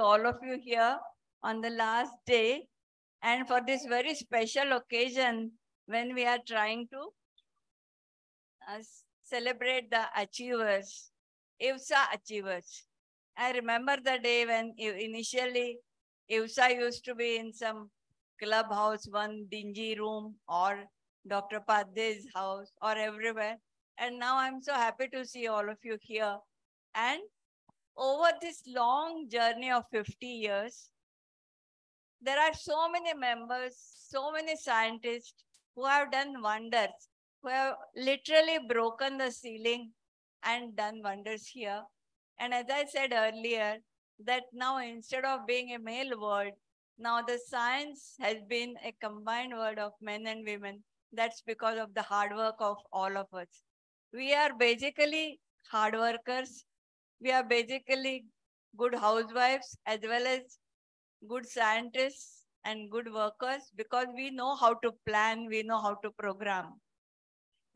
all of you here on the last day and for this very special occasion when we are trying to celebrate the achievers, IWSA achievers. I remember the day when initially IWSA used to be in some clubhouse, one dingy room, or Dr. Padde's house, or everywhere. And now I'm so happy to see all of you here. And over this long journey of 50 years, there are so many members, so many scientists who have done wonders, who have literally broken the ceiling and done wonders here. And as I said earlier, that now instead of being a male word, now the science has been a combined word of men and women. That's because of the hard work of all of us. We are basically hard workers. We are basically good housewives as well as good scientists and good workers because we know how to plan, we know how to program.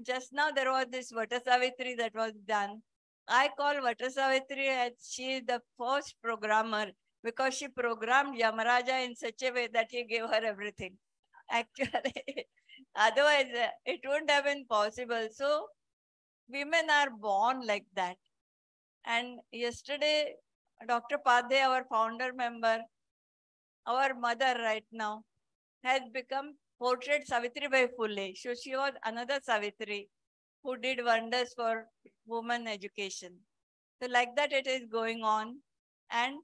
Just now there was this Vata Savitri that was done. I call Vata Savitri as she is the first programmer because she programmed Yamaraja in such a way that he gave her everything. Actually, otherwise it wouldn't have been possible. So women are born like that. And yesterday, Dr. Padde, our founder member, our mother right now, has become portrait Savitribai Phule. So she was another Savitri who did wonders for women education. So like that it is going on. And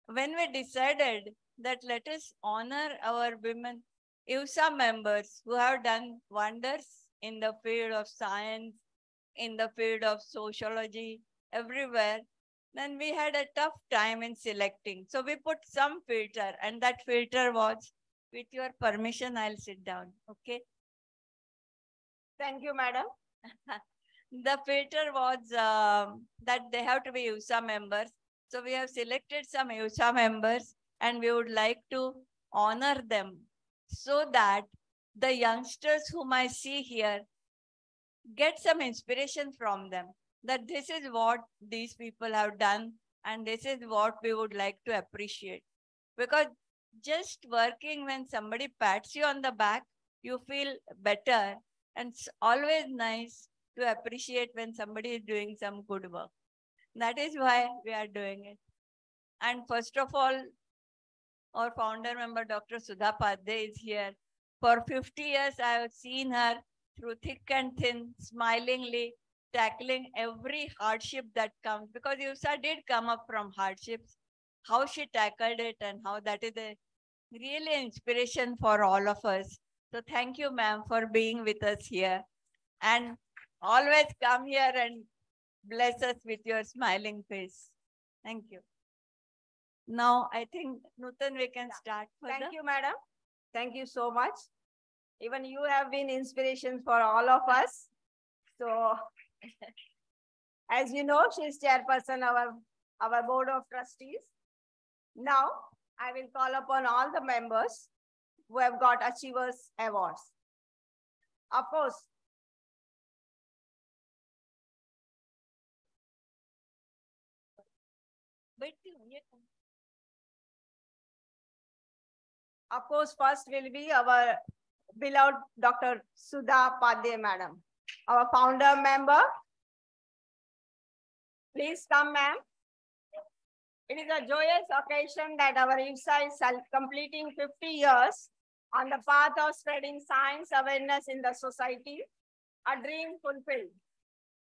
when we decided that let us honor our women IWSA members who have done wonders in the field of science, in the field of sociology, everywhere, then we had a tough time in selecting. So we put some filter, and that filter was, with your permission, I'll sit down, okay? Thank you, madam. The filter was that they have to be IWSA members. So we have selected some IWSA members and we would like to honor them so that the youngsters whom I see here get some inspiration from them, that this is what these people have done and this is what we would like to appreciate. Because just working when somebody pats you on the back, you feel better, and it's always nice to appreciate when somebody is doing some good work. That is why we are doing it. And first of all, our founder member, Dr. Sudha Padde, is here. For 50 years, I have seen her through thick and thin, smilingly tackling every hardship that comes. Because IWSA did come up from hardships, how she tackled it and how that is a really inspiration for all of us. So thank you, ma'am, for being with us here. And always come here and bless us with your smiling face. Thank you. Now, I think, Nutan, we can start. Thank you, madam. Thank you so much. Even you have been inspiration for all of us. So, as you know, she is chairperson of our board of trustees. Now, I will call upon all the members who have got Achievers Awards. Of course, first will be our beloved Dr. Sudha Padde, madam, our founder member. Please come, ma'am. It is a joyous occasion that our IWSA is completing 50 years on the path of spreading science awareness in the society, a dream fulfilled.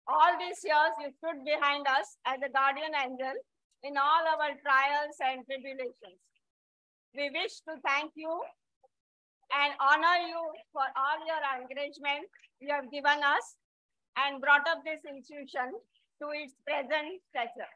All these years, you stood behind us as a guardian angel in all our trials and tribulations. We wish to thank you and honor you for all your encouragement you have given us and brought up this institution to its present stature.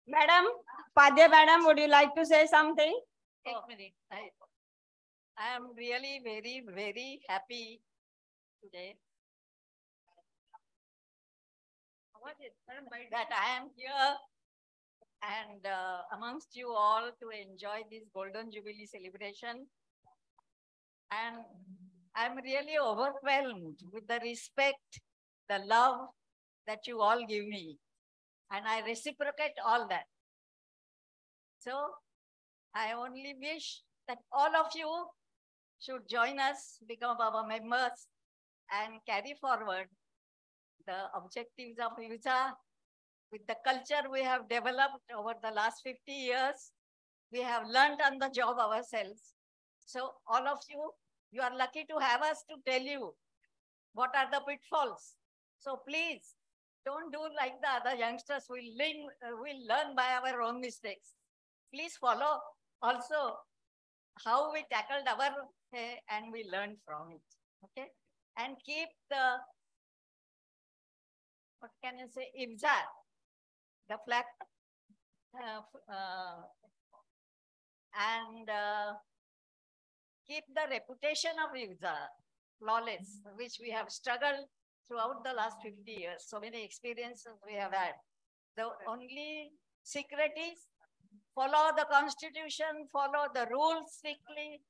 Madam, Padde madam, would you like to say something? Take a minute. I am really very, very happy today. that I am here and amongst you all to enjoy this Golden Jubilee celebration. And I'm really overwhelmed with the respect, the love that you all give me. And I reciprocate all that. So I only wish that all of you should join us, become our members, and carry forward the objectives of IWSA with the culture we have developed over the last 50 years. We have learned on the job ourselves. So all of you, you are lucky to have us to tell you what are the pitfalls. So please don't do like the other youngsters. We'll learn by our own mistakes. Please follow also how we tackled our and we learned from it. Okay, and keep the, what can you say, IWSA, the flag, and keep the reputation of IWSA flawless, which we have struggled throughout the last 50 years. So many experiences we have had. The only secret is follow the constitution, follow the rules strictly.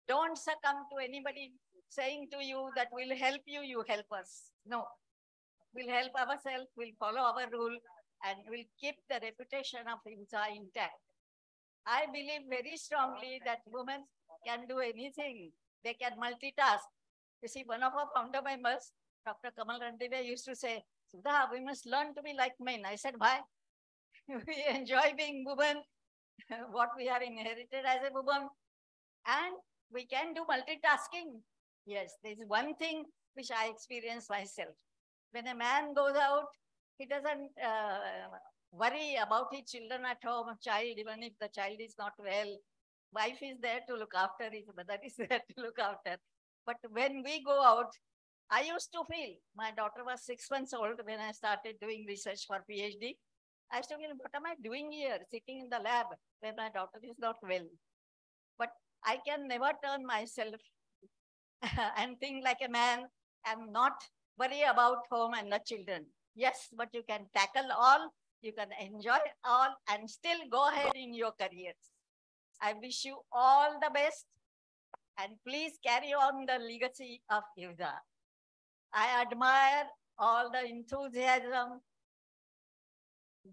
Don't succumb to anybody saying to you that we'll help you, you help us. No, we'll help ourselves, we'll follow our rule, and we'll keep the reputation of IWSA intact. I believe very strongly that women can do anything. They can multitask. You see, one of our founder members, Dr. Kamal Randive, used to say, Sudha, we must learn to be like men. I said, why? We enjoy being women, what we have inherited as a woman, and we can do multitasking. Yes, there's one thing which I experience myself. When a man goes out, he doesn't worry about his children at home, child, even if the child is not well. Wife is there to look after, his mother is there to look after. But when we go out, I used to feel, my daughter was 6 months old when I started doing research for PhD. I used to feel, what am I doing here, sitting in the lab when my daughter is not well? But I can never turn myself and think like a man and not worry about home and the children. Yes, but you can tackle all, you can enjoy all, and still go ahead in your careers. I wish you all the best, and please carry on the legacy of IWSA. I admire all the enthusiasm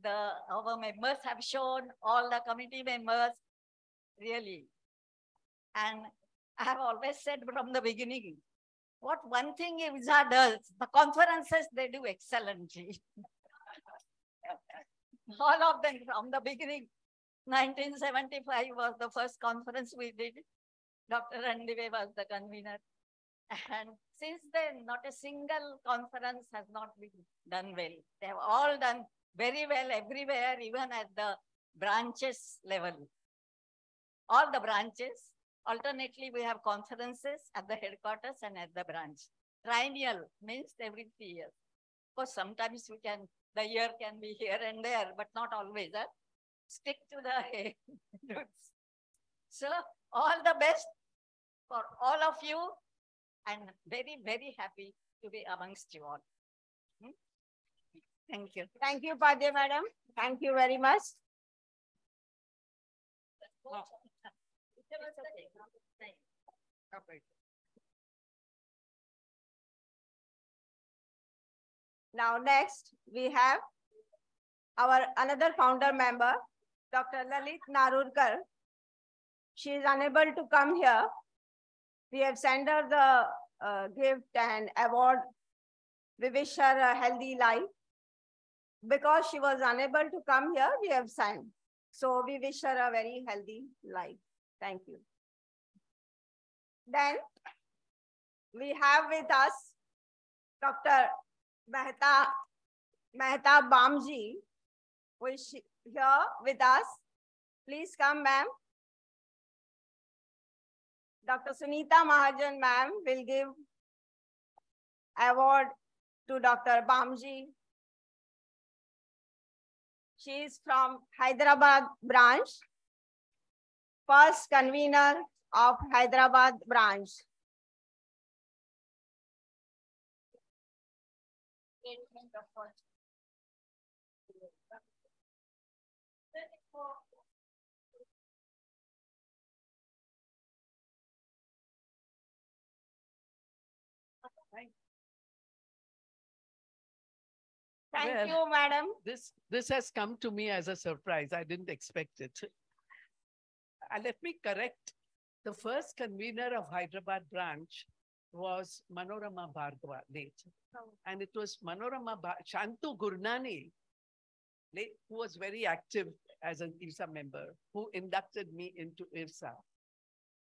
our members have shown, all the committee members, really. And I have always said from the beginning, what one thing IWSA does, the conferences, they do excellently. All of them from the beginning. 1975 was the first conference we did. Dr. Randive was the convener. And since then, not a single conference has not been done well. They have all done very well everywhere, even at the branches level. All the branches, alternately we have conferences at the headquarters and at the branch. Triennial means every 3 years. Of course, sometimes the year can be here and there, but not always. Stick to the roots. So all the best for all of you, and very, very happy to be amongst you all. Thank you. Thank you, Padya Madam. Thank you very much. Now next, we have our another founder member, Dr. Lalit Narurkar. She is unable to come here. We have sent her the gift and award. We wish her a healthy life. Because she was unable to come here, we have signed. So we wish her a very healthy life. Thank you. Then we have with us Dr. Mehta Bamji, who is here with us. Please come, ma'am. Dr. Sunita Mahajan, ma'am, will give award to Dr. Bamji. She is from Hyderabad branch, first convener of Hyderabad branch. Thank you, madam. This has come to me as a surprise. I didn't expect it. And let me correct. The first convener of Hyderabad branch was Manorama Bhargava, late. And it was Shantu Gurnani, late, who was very active as an IWSA member, who inducted me into IWSA.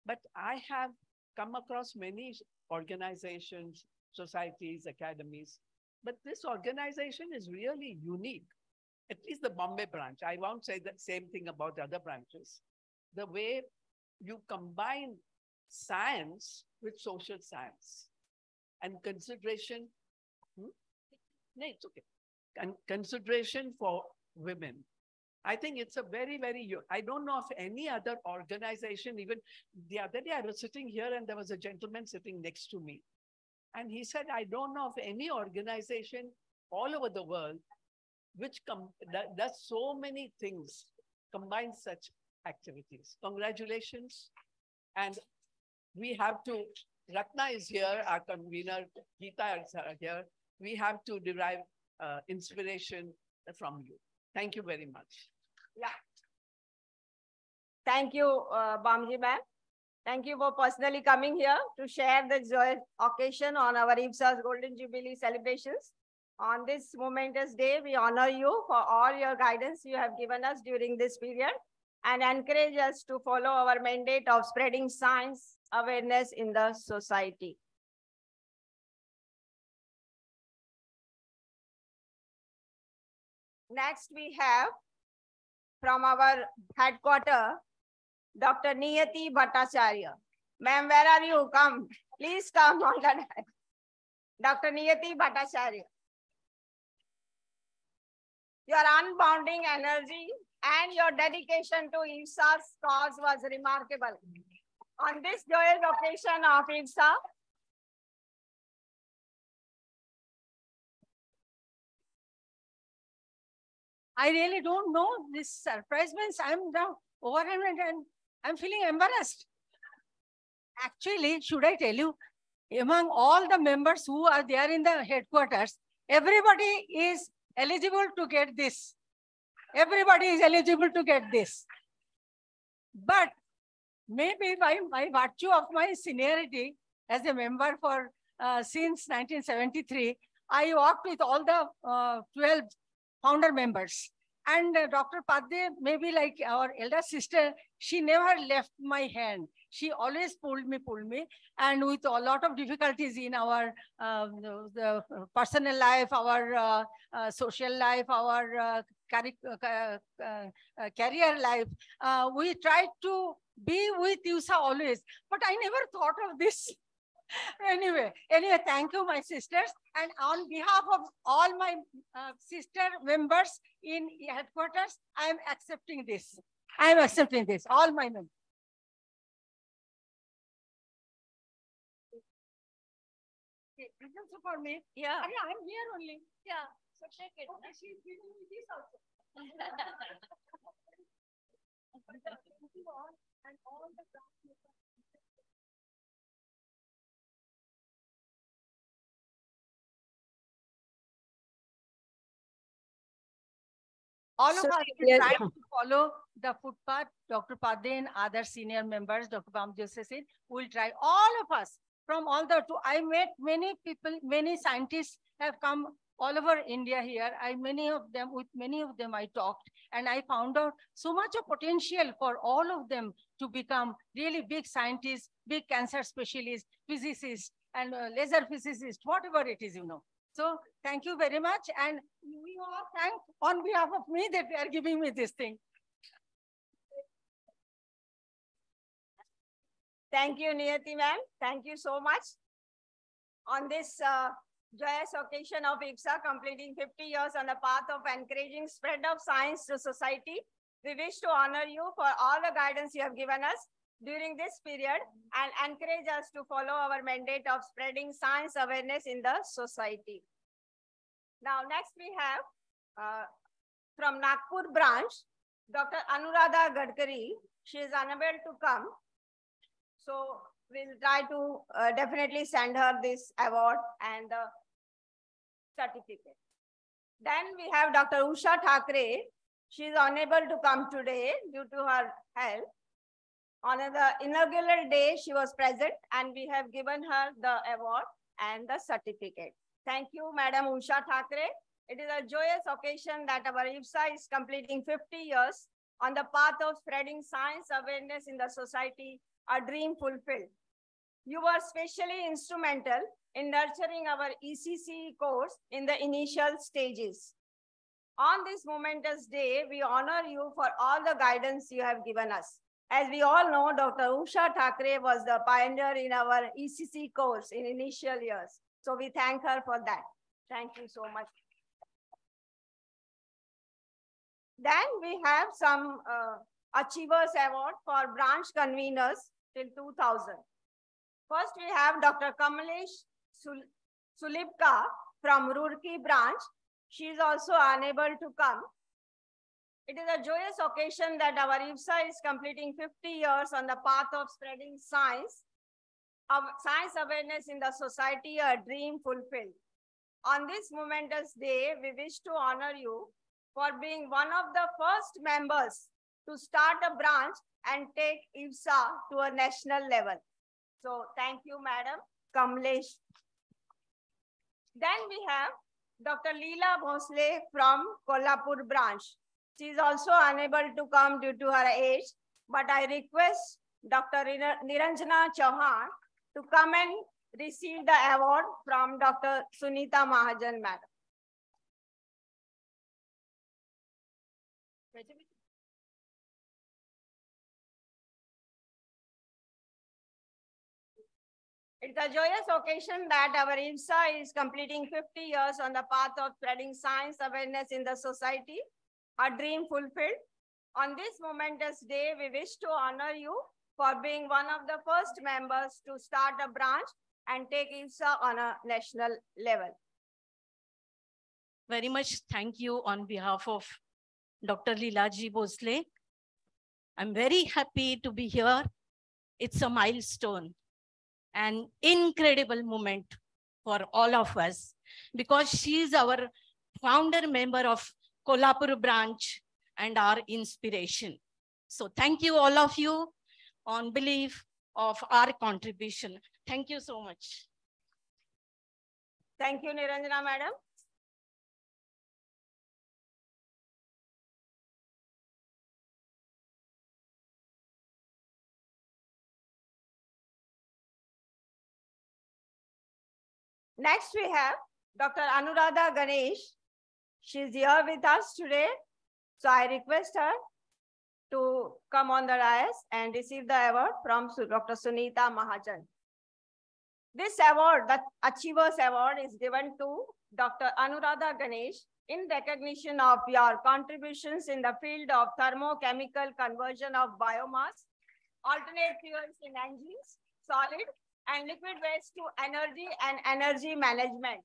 But I have come across many organizations, societies, academies, but this organization is really unique. At least the Bombay branch. I won't say the same thing about the other branches. The way you combine science with social science and consideration. No, it's okay. And consideration for women. I think it's a very, very, I don't know of any other organization. Even the other day I was sitting here and there was a gentleman sitting next to me. And he said, I don't know of any organization all over the world which does so many things, combines such activities. Congratulations. And we have to, Ratna is here, our convener, Geeta is here. We have to derive inspiration from you. Thank you very much. Yeah. Thank you, Bamji ma'am. Thank you for personally coming here to share the joyous occasion on our IWSA's Golden Jubilee celebrations. On this momentous day, we honor you for all your guidance you have given us during this period and encourage us to follow our mandate of spreading science awareness in the society. Next, we have from our headquarters, Dr. Niyati Bhattacharya. Ma'am, where are you? Come. Please come on the deck. Dr. Niyati Bhattacharya. Your unbounding energy and your dedication to IWSA's cause was remarkable. On this joyous occasion of IWSA, I really don't know this surprise means I'm now overwhelmed and I'm feeling embarrassed. Actually, should I tell you, among all the members who are there in the headquarters, everybody is eligible to get this. Everybody is eligible to get this. But maybe by virtue of my seniority as a member for since 1973, I worked with all the 12 founder members. And Dr. Padde, maybe like our elder sister, she never left my hand. She always pulled me. And with a lot of difficulties in our the personal life, our social life, our career life, we tried to be with IWSA always. But I never thought of this. Anyway, thank you, my sisters. And on behalf of all my sister members in headquarters, I am accepting this. All my members. Okay, this is for me. Yeah. I'm here only. Yeah. So take it. Okay, she's giving me this also. And all the all of us will try to follow the footpath. Dr. Padde and other senior members, Dr. Bamji said, will try. All of us from all the two. I met many people, many scientists have come all over India here. With many of them I talked, and I found out so much of potential for all of them to become really big scientists, big cancer specialists, physicists, and laser physicists, whatever it is, So thank you very much. And we all thank on behalf of me that they are giving me this thing. thank you, Niyati ma'am. Thank you so much. On this joyous occasion of IWSA completing 50 years on the path of encouraging spread of science to society, we wish to honor you for all the guidance you have given us during this period and encourage us to follow our mandate of spreading science awareness in the society. Now, next we have from Nagpur branch, Dr. Anuradha Gadkari. She is unable to come. So we'll try to definitely send her this award and the certificate. Then we have Dr. Usha Thackeray. She is unable to come today due to her health. On the inaugural day, she was present and we have given her the award and the certificate. Thank you, Madam Usha Thackeray. It is a joyous occasion that our IWSA is completing 50 years on the path of spreading science awareness in the society, a dream fulfilled. You were specially instrumental in nurturing our ECC course in the initial stages. On this momentous day, we honor you for all the guidance you have given us. As we all know, Dr. Usha Thackeray was the pioneer in our ECC course in initial years. So we thank her for that. Thank you so much. Then we have some Achievers Award for branch conveners till 2000. First, we have Dr. Kamalesh Sulipka from Roorkee branch. She is also unable to come. It is a joyous occasion that our IWSA is completing 50 years on the path of spreading science awareness in the society, a dream fulfilled. On this momentous day, we wish to honor you for being one of the first members to start a branch and take IWSA to a national level. So thank you, Madam Kamlesh. Then we have Dr. Leela Bhosle from Kolhapur branch. She is also unable to come due to her age, but I request Dr. Niranjana Chauhan to come and receive the award from Dr. Sunita Mahajan, Madam. It's a joyous occasion that our IWSA is completing 50 years on the path of spreading science awareness in the society, a dream fulfilled. On this momentous day, we wish to honor you for being one of the first members to start a branch and take IWSA on a national level. Very much thank you on behalf of Dr. Leelaji Bhosle. I'm very happy to be here. It's a milestone, an incredible moment for all of us because she is our founder member of Kolhapur branch and our inspiration. So thank you all of you on belief of our contribution. Thank you so much. Thank you, Niranjana Madam. Next, we have Dr. Anuradha Ganesh. She is here with us today. So I request her to come on the dais and receive the award from Dr. Sunita Mahajan. This award, the Achievers Award, is given to Dr. Anuradha Ganesh in recognition of your contributions in the field of thermochemical conversion of biomass, alternate fuels in engines, solid and liquid waste to energy and energy management.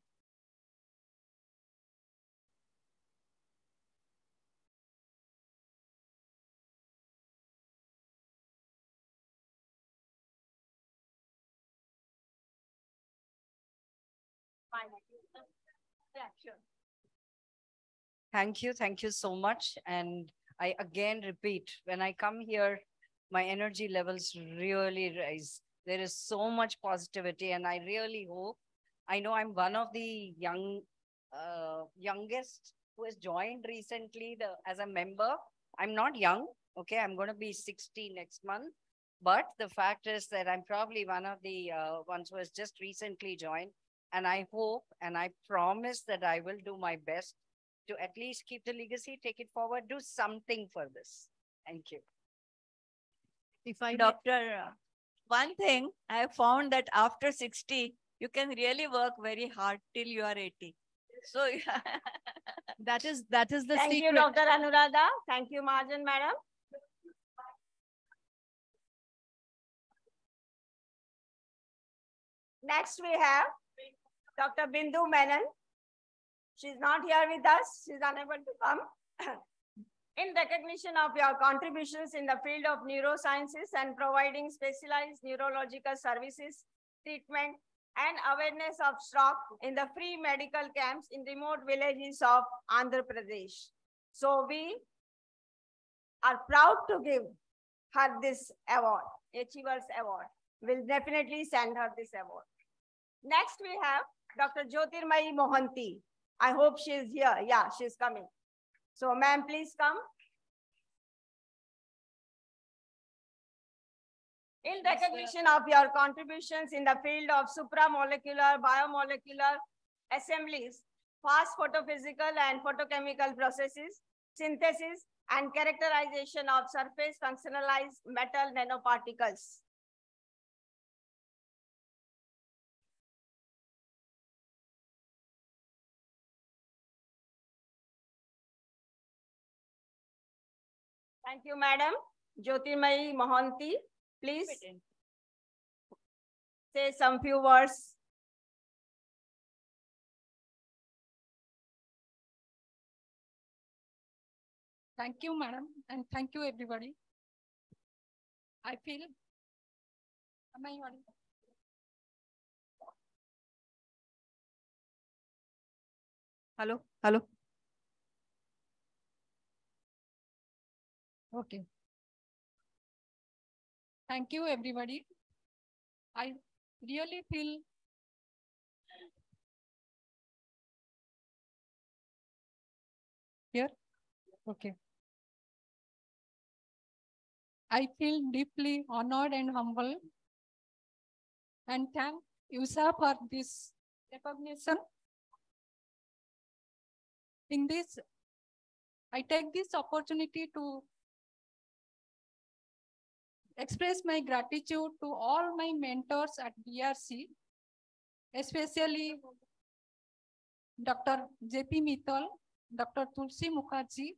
Yeah, sure. Thank you so much. And I again repeat, when I come here, my energy levels really rise. There is so much positivity, and I really hope, I know I'm one of the youngest who has joined recently as a member. I'm not young, okay, I'm going to be 60 next month. But the fact is that I'm probably one of the ones who has just recently joined. And I hope and I promise that I will do my best to at least keep the legacy, take it forward, do something for this. Thank you. If I Doctor, one thing I have found that after 60, you can really work very hard till you are 80. So that is the Thank secret. you, Dr. Anuradha. Thank you, Mahajan Madam. Next, we have Dr. Bindu Menon. She's not here with us. She's unable to come. In recognition of your contributions in the field of neurosciences and providing specialized neurological services, treatment, and awareness of stroke in the free medical camps in remote villages of Andhra Pradesh. So we are proud to give her this award, Achievers Award. We'll definitely send her this award. Next, we have Dr. Jyotirmayi Mohanty. I hope she is here. Yeah, she's coming. So, ma'am, please come. In recognition of your contributions in the field of supramolecular, biomolecular assemblies, fast photophysical and photochemical processes, synthesis, and characterization of surface functionalized metal nanoparticles. Thank you, Madam. Jyotirmayi Mohanty, please say some few words. Thank you, madam, and thank you, everybody. I feel, am I audible? Hello, hello. Okay. Thank you, everybody. I really feel here. Okay. I feel deeply honored and humble and thank IWSA for this recognition. In this, I take this opportunity to express my gratitude to all my mentors at BRC, especially Dr. J.P. Mittal, Dr. Tulsi Mukherjee,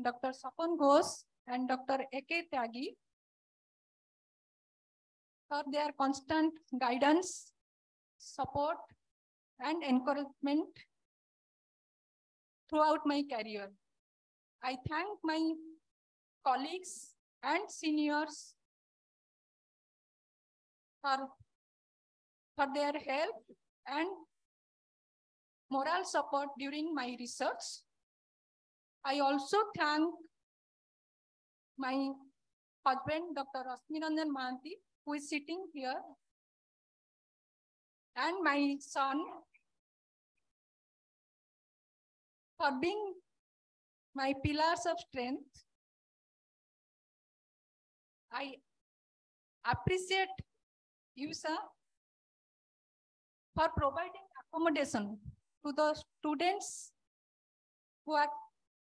Dr. Sapan Ghosh, and Dr. A.K. Tyagi for their constant guidance, support, and encouragement throughout my career. I thank my colleagues and seniors for their help and moral support during my research. I also thank my husband, Dr. Rasmiranjan Mohanty, who is sitting here, and my son for being my pillars of strength. I appreciate IWSA for providing accommodation to the students who are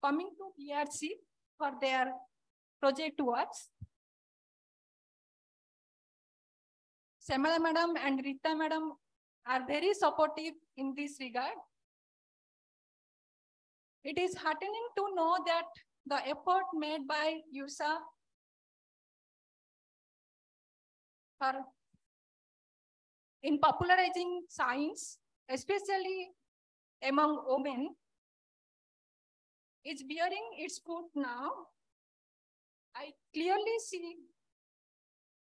coming to BRC for their project works. Samala Madam and Rita Madam are very supportive in this regard. It is heartening to know that the effort made by IWSA in popularizing science, especially among women, is bearing its fruit now. I clearly see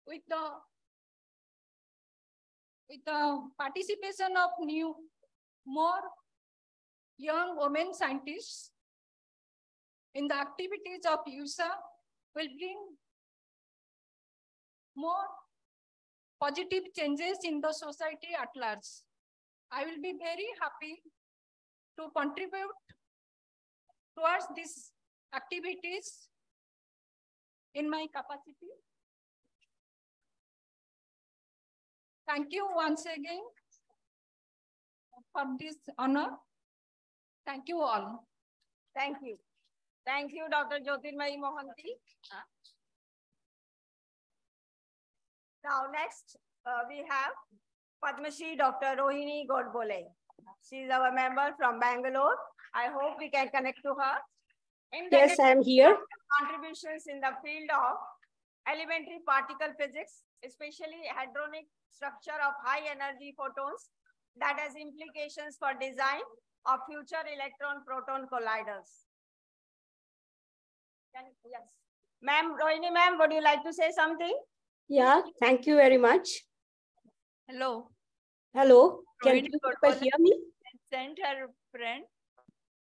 with the participation of more young women scientists in the activities of IWSA will bring more positive changes in the society at large. I will be very happy to contribute towards these activities in my capacity. Thank you once again for this honor. Thank you all. Thank you. Thank you, Dr. Jyotirmayi Mohanty. Now, next, we have Padma Shri Dr. Rohini Godbole. She is our member from Bangalore. I hope we can connect to her. Yes, I am here. Contributions in the field of elementary particle physics, especially hadronic structure of high energy photons that has implications for design of future electron-proton colliders. Yes. Ma'am, Rohini ma'am, would you like to say something? Yeah, thank you very much. Hello. Hello, can Rohini you people Godbole hear me? sent her friend.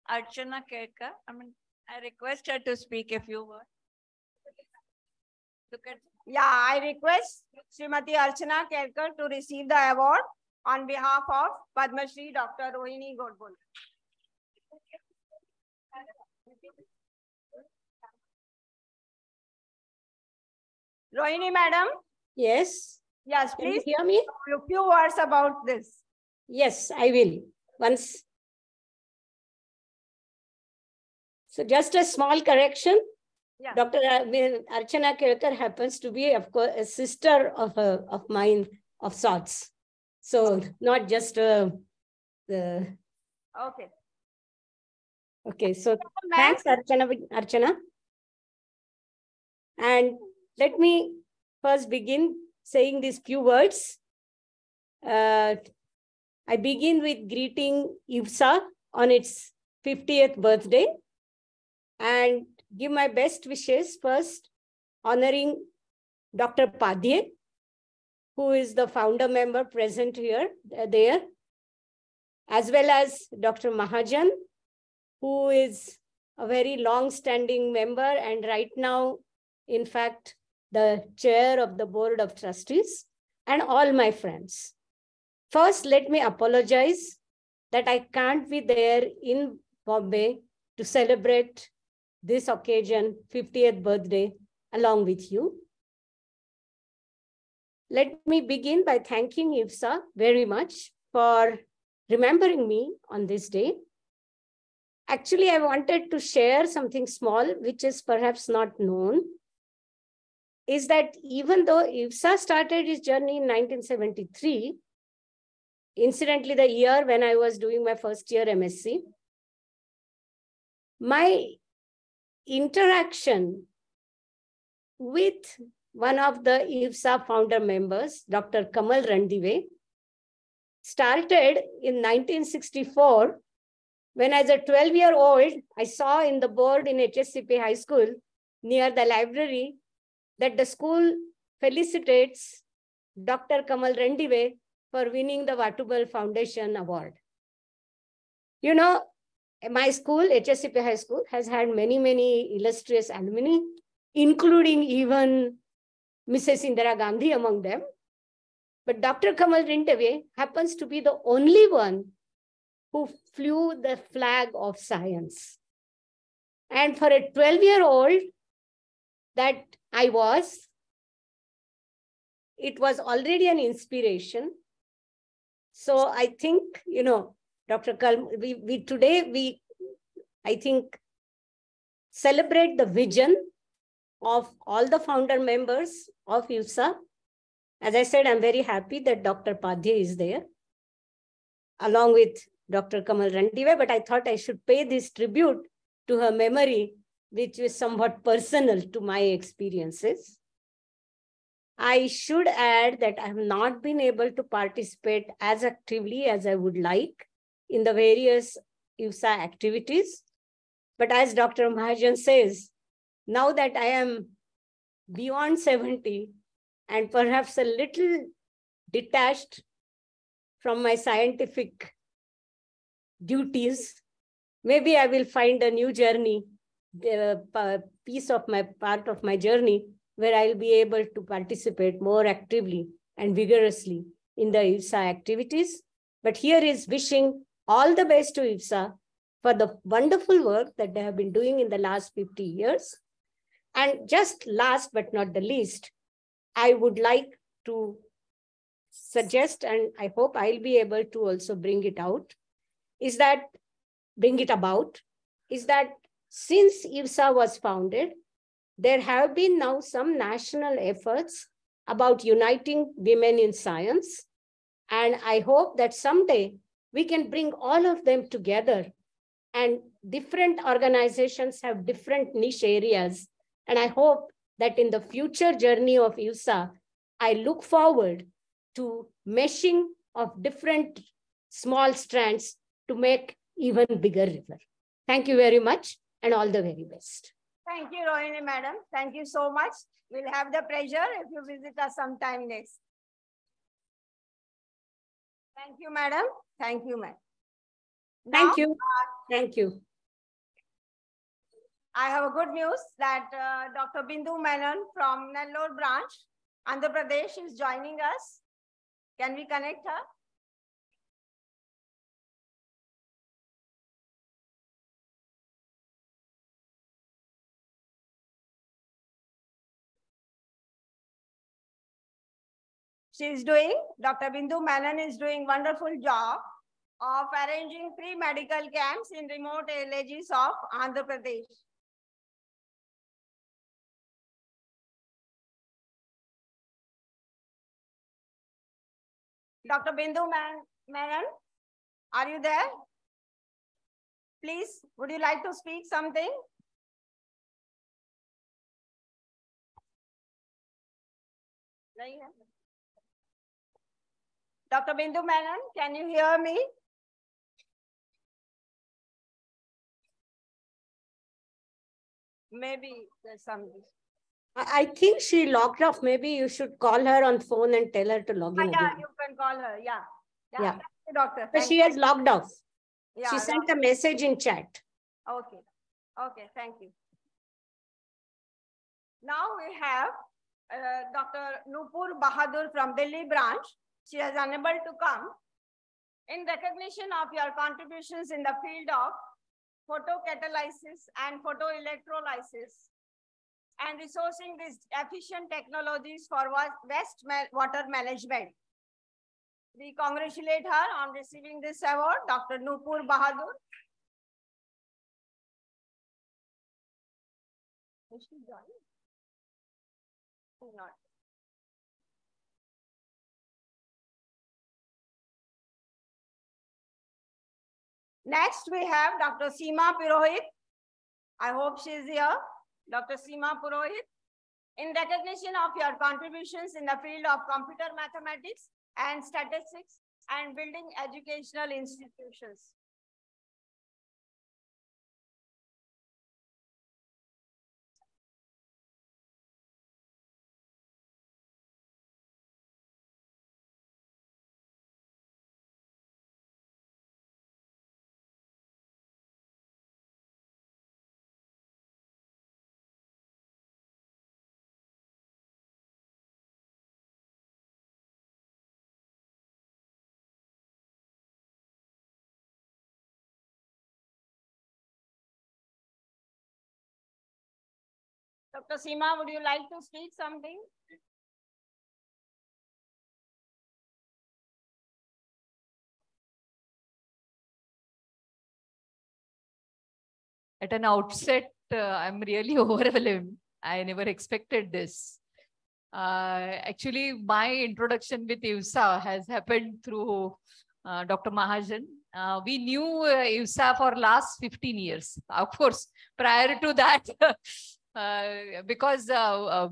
Archana Kelkar. I request her to speak a few words. Look at. Yeah, I request Srimati Archana Kelkar to receive the award on behalf of Padma Shri Dr. Rohini Godbole. Rohini madam? Yes. Yes, Can you please. hear me? A few words about this. Yes, I will. Once. So just a small correction. Yeah. Dr. Archana Kelkar happens to be, of course, a sister of mine of sorts. So not just the. Okay. Okay, so thanks, Archana. And let me first begin saying these few words. I begin with greeting IWSA on its 50th birthday and give my best wishes first, honoring Dr. Padye, who is the founder member present here, there, as well as Dr. Mahajan, who is a very long-standing member and right now, in fact, the chair of the Board of Trustees, and all my friends. First, let me apologize that I can't be there in Bombay to celebrate this occasion, 50th birthday, along with you. Let me begin by thanking IWSA very much for remembering me on this day. Actually, I wanted to share something small, which is perhaps not known, is that even though IWSA started its journey in 1973, incidentally, the year when I was doing my first year MSc, my interaction with one of the IWSA founder members, Dr. Kamal Randive, started in 1964, when as a 12-year-old, I saw in the board in HSCP High School near the library that the school felicitates Dr. Kamal Randive for winning the Vatubal Foundation Award. You know, my school, HSCP High School, has had many, many illustrious alumni, including even Mrs. Indira Gandhi among them. But Dr. Kamal Randive happens to be the only one who flew the flag of science. And for a 12-year-old that I was, it was already an inspiration. So I think, you know, Dr. Kalm, today, I think, celebrate the vision of all the founder members of IWSA. As I said, I'm very happy that Dr. Padye is there, along with Dr. Kamal Randive, but I thought I should pay this tribute to her memory, which is somewhat personal to my experiences. I should add that I have not been able to participate as actively as I would like in the various IWSA activities. But as Dr. Mahajan says, now that I am beyond 70 and perhaps a little detached from my scientific duties, maybe I will find a new journey, part of my journey, where I'll be able to participate more actively and vigorously in the IWSA activities. But here is wishing all the best to IWSA for the wonderful work that they have been doing in the last 50 years. And just last but not the least, I would like to suggest, and I hope I'll be able to also bring it about, is that since IWSA was founded, there have been now some national efforts about uniting women in science. And I hope that someday we can bring all of them together, and different organizations have different niche areas. And I hope that in the future journey of IWSA, I look forward to meshing of different small strands to make even bigger river. Thank you very much and all the very best. Thank you, Rohini madam. Thank you so much. We'll have the pleasure if you visit us sometime next. Thank you, madam. Thank you, ma'am. Thank you. Thank you. I have a good news that Dr. Bindu Menon from Nellore branch, Andhra Pradesh, is joining us. Can we connect her? Dr. Bindu Menon is doing wonderful job of arranging free medical camps in remote villages of Andhra Pradesh. Dr. Bindu Menon, are you there? Please, would you like to speak something? Dr. Bindu Menon, can you hear me? Maybe there's something. I think she logged off. Maybe you should call her on phone and tell her to log in Yeah, again. you can call her. Yeah. Yeah. Thank you, doctor. But she has logged off. Yeah, She sent a message in chat. Okay. Okay, thank you. Now we have Dr. Nupur Bahadur from Delhi branch. She is unable to come. In recognition of your contributions in the field of photocatalysis and photoelectrolysis and resourcing these efficient technologies for water management, we congratulate her on receiving this award, Dr. Nupur Bahadur. Is she joining? She's not. Next, we have Dr. Seema Purohit. I hope she is here. Dr. Seema Purohit. In recognition of your contributions in the field of computer mathematics and statistics and building educational institutions. Dr. Seema, would you like to speak something? At an outset, I'm really overwhelmed. I never expected this. Actually, my introduction with IWSA has happened through Dr. Mahajan. We knew IWSA for last 15 years. Of course, prior to that, because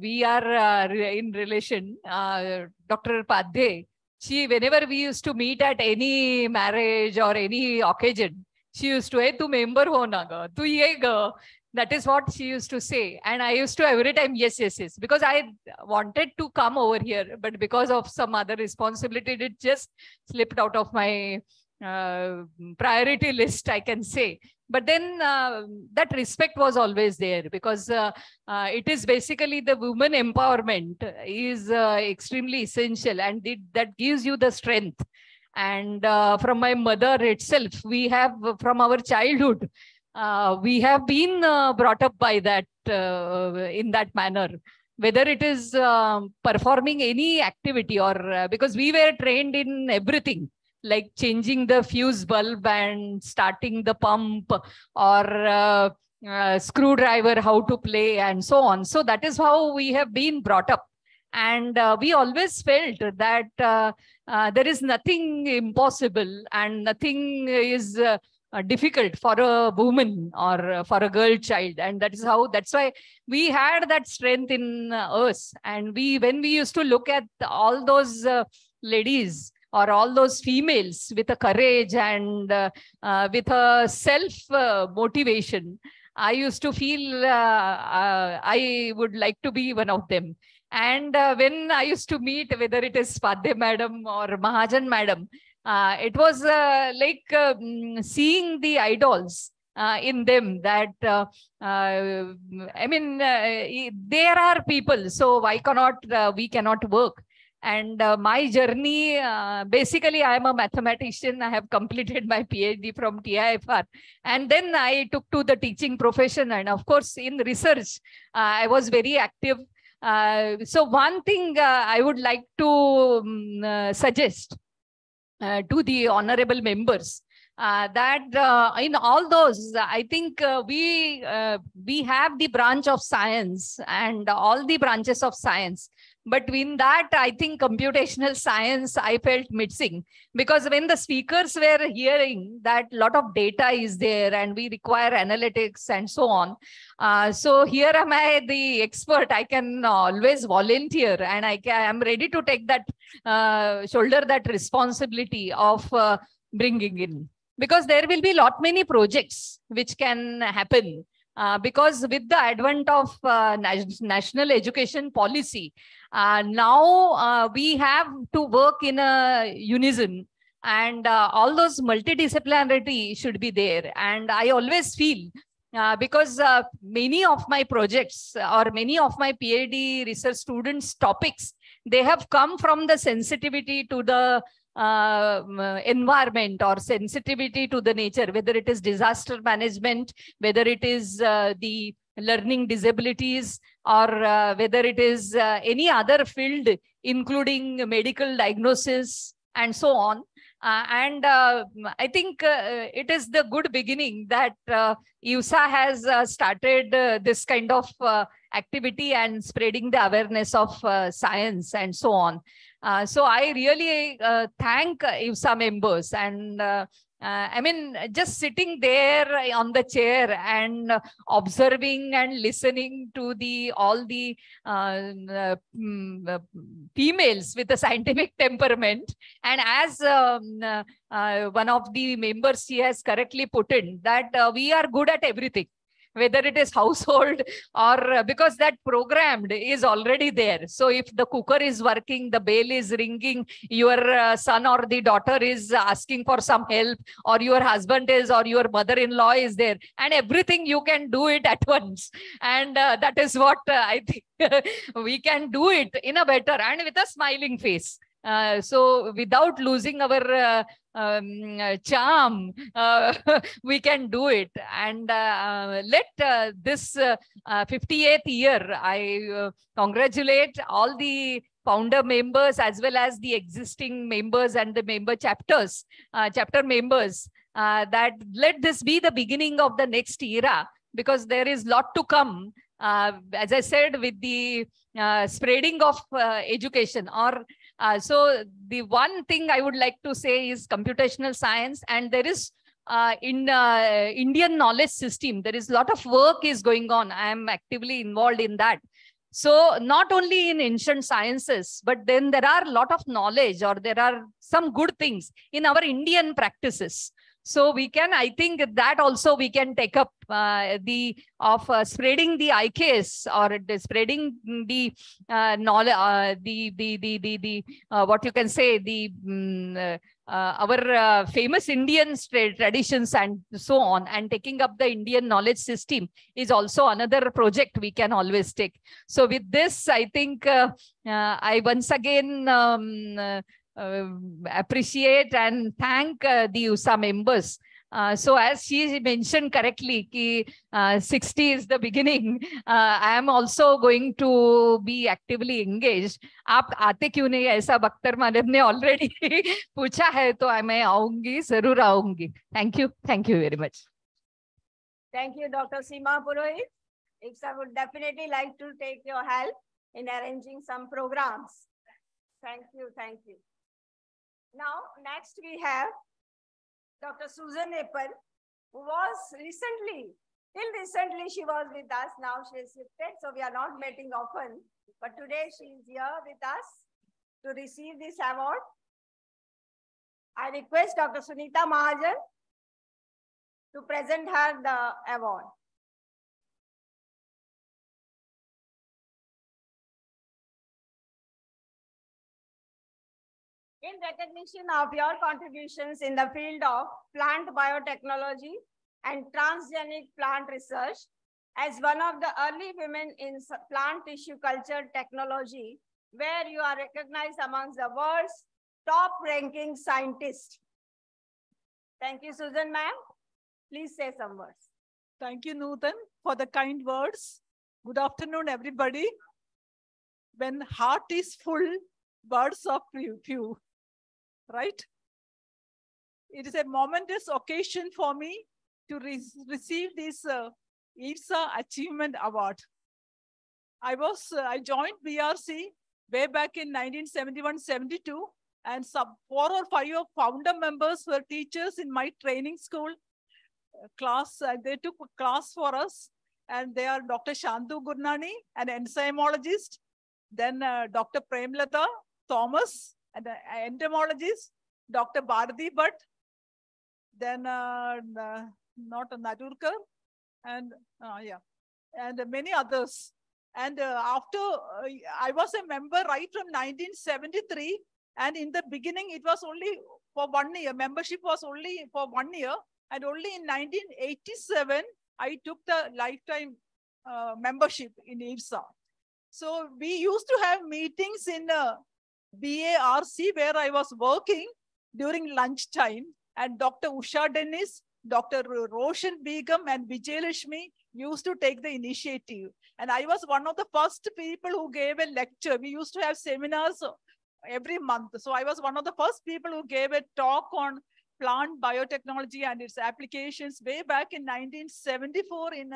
we are in relation, Dr. Padhe, whenever we used to meet at any marriage or any occasion, she used to, hey, tu member ho na ga, tu ye ga. That is what she used to say. And I used to every time, yes, yes, yes. Because I wanted to come over here, but because of some other responsibility, it just slipped out of my priority list, I can say. But then that respect was always there, because it is basically the women empowerment is extremely essential, and that gives you the strength. And from my mother itself, we have from our childhood, we have been brought up by that in that manner, whether it is performing any activity or because we were trained in everything, like changing the fuse bulb and starting the pump, or screwdriver, how to play and so on. So that is how we have been brought up. And we always felt that there is nothing impossible and nothing is difficult for a woman or for a girl child. And that's why we had that strength in us. And when we used to look at all those ladies or all those females with a courage and with a self motivation, I used to feel I would like to be one of them. And when I used to meet, whether it is Padhe Madam or Mahajan Madam, it was like seeing the idols in them that, I mean, there are people, so why cannot we cannot work? And my journey, basically, I am a mathematician. I have completed my PhD from TIFR. And then I took to the teaching profession. And of course, in research, I was very active. So one thing I would like to suggest to the honorable members, that in all those, I think we have the branch of science and all the branches of science. But in that, I think computational science, I felt missing, because when the speakers were hearing that a lot of data is there and we require analytics and so on. So here am I, the expert. I can always volunteer, and I am ready to take that, shoulder that responsibility of bringing in. Because there will be many projects which can happen. Because with the advent of national education policy, now we have to work in a unison, and all those multidisciplinarity should be there. And I always feel, because many of my projects or many of my PhD research students' topics, they have come from the sensitivity to the environment or sensitivity to the nature, whether it is disaster management, whether it is the learning disabilities, or whether it is any other field, including medical diagnosis and so on. And I think it is the good beginning that IWSA has started this kind of activity and spreading the awareness of science and so on. So I really thank IWSA members, and I mean, just sitting there on the chair and observing and listening to all the females with a scientific temperament. And as one of the members, she has correctly put in that we are good at everything, whether it is household or because that programmed is already there. So if the cooker is working, the bell is ringing, your son or the daughter is asking for some help, or your husband is, or your mother-in-law is there, and everything you can do it at once. And that is what I think we can do it in a better and with a smiling face. So without losing our charm, we can do it. And let this 58th year, I congratulate all the founder members as well as the existing members and the member chapters, chapter members, that let this be the beginning of the next era, because there is a lot to come. As I said, with the spreading of education, or so the one thing I would like to say is computational science, and there is in Indian knowledge system, there is a lot of work is going on. I am actively involved in that. So not only in ancient sciences, but then there are a lot of knowledge, or there are some good things in our Indian practices. So we can, I think that also we can take up spreading the IKS, or spreading the knowledge, what you can say, our famous Indian traditions and so on, and taking up the Indian knowledge system is also another project we can always take. So with this, I think I once again appreciate and thank the IWSA members. So as she mentioned correctly, 60 is the beginning. I am also going to be actively engaged. आप आते क्यों नहीं, ऐसा बख्तर madam ने already पूछा है, तो मैं आऊंगी, जरूर आऊंगी. Thank you very much. Thank you, Dr. Seema Purohit. IWSA would definitely like to take your help in arranging some programs. Thank you. Now, next we have Dr. Susan Apple, who was till recently she was with us. Now she is shifted, so we are not meeting often. But today she is here with us to receive this award. I request Dr. Sunita Mahajan to present her the award. In recognition of your contributions in the field of plant biotechnology and transgenic plant research. As one of the early women in plant tissue culture technology, where you are recognized amongst the world's top-ranking scientists. Thank you, Susan ma'am. Please say some words. Thank you, Nutan, for the kind words. Good afternoon, everybody. When heart is full, words are few, right? It is a momentous occasion for me to receive this IWSA Achievement Award. I joined BRC way back in 1971-72, and some 4 or 5 of founder members were teachers in my training school class. They took a class for us, and they are Dr. Shantu Gurnani, an enzymologist, then Dr. Premlata Thomas, an entomologist, Dr. Bharati Bhatt, then not a Nadurkar, and and many others. And after I was a member right from 1973, and in the beginning it was only for 1 year. Membership was only for 1 year, and only in 1987 I took the lifetime membership in IWSA. So we used to have meetings in BARC where I was working during lunchtime, and Dr. Usha Dennis, Dr. Roshan Begum, and Vijayalakshmi used to take the initiative. And I was one of the first people who gave a lecture. We used to have seminars every month. So I was one of the first people who gave a talk on plant biotechnology and its applications way back in 1974 in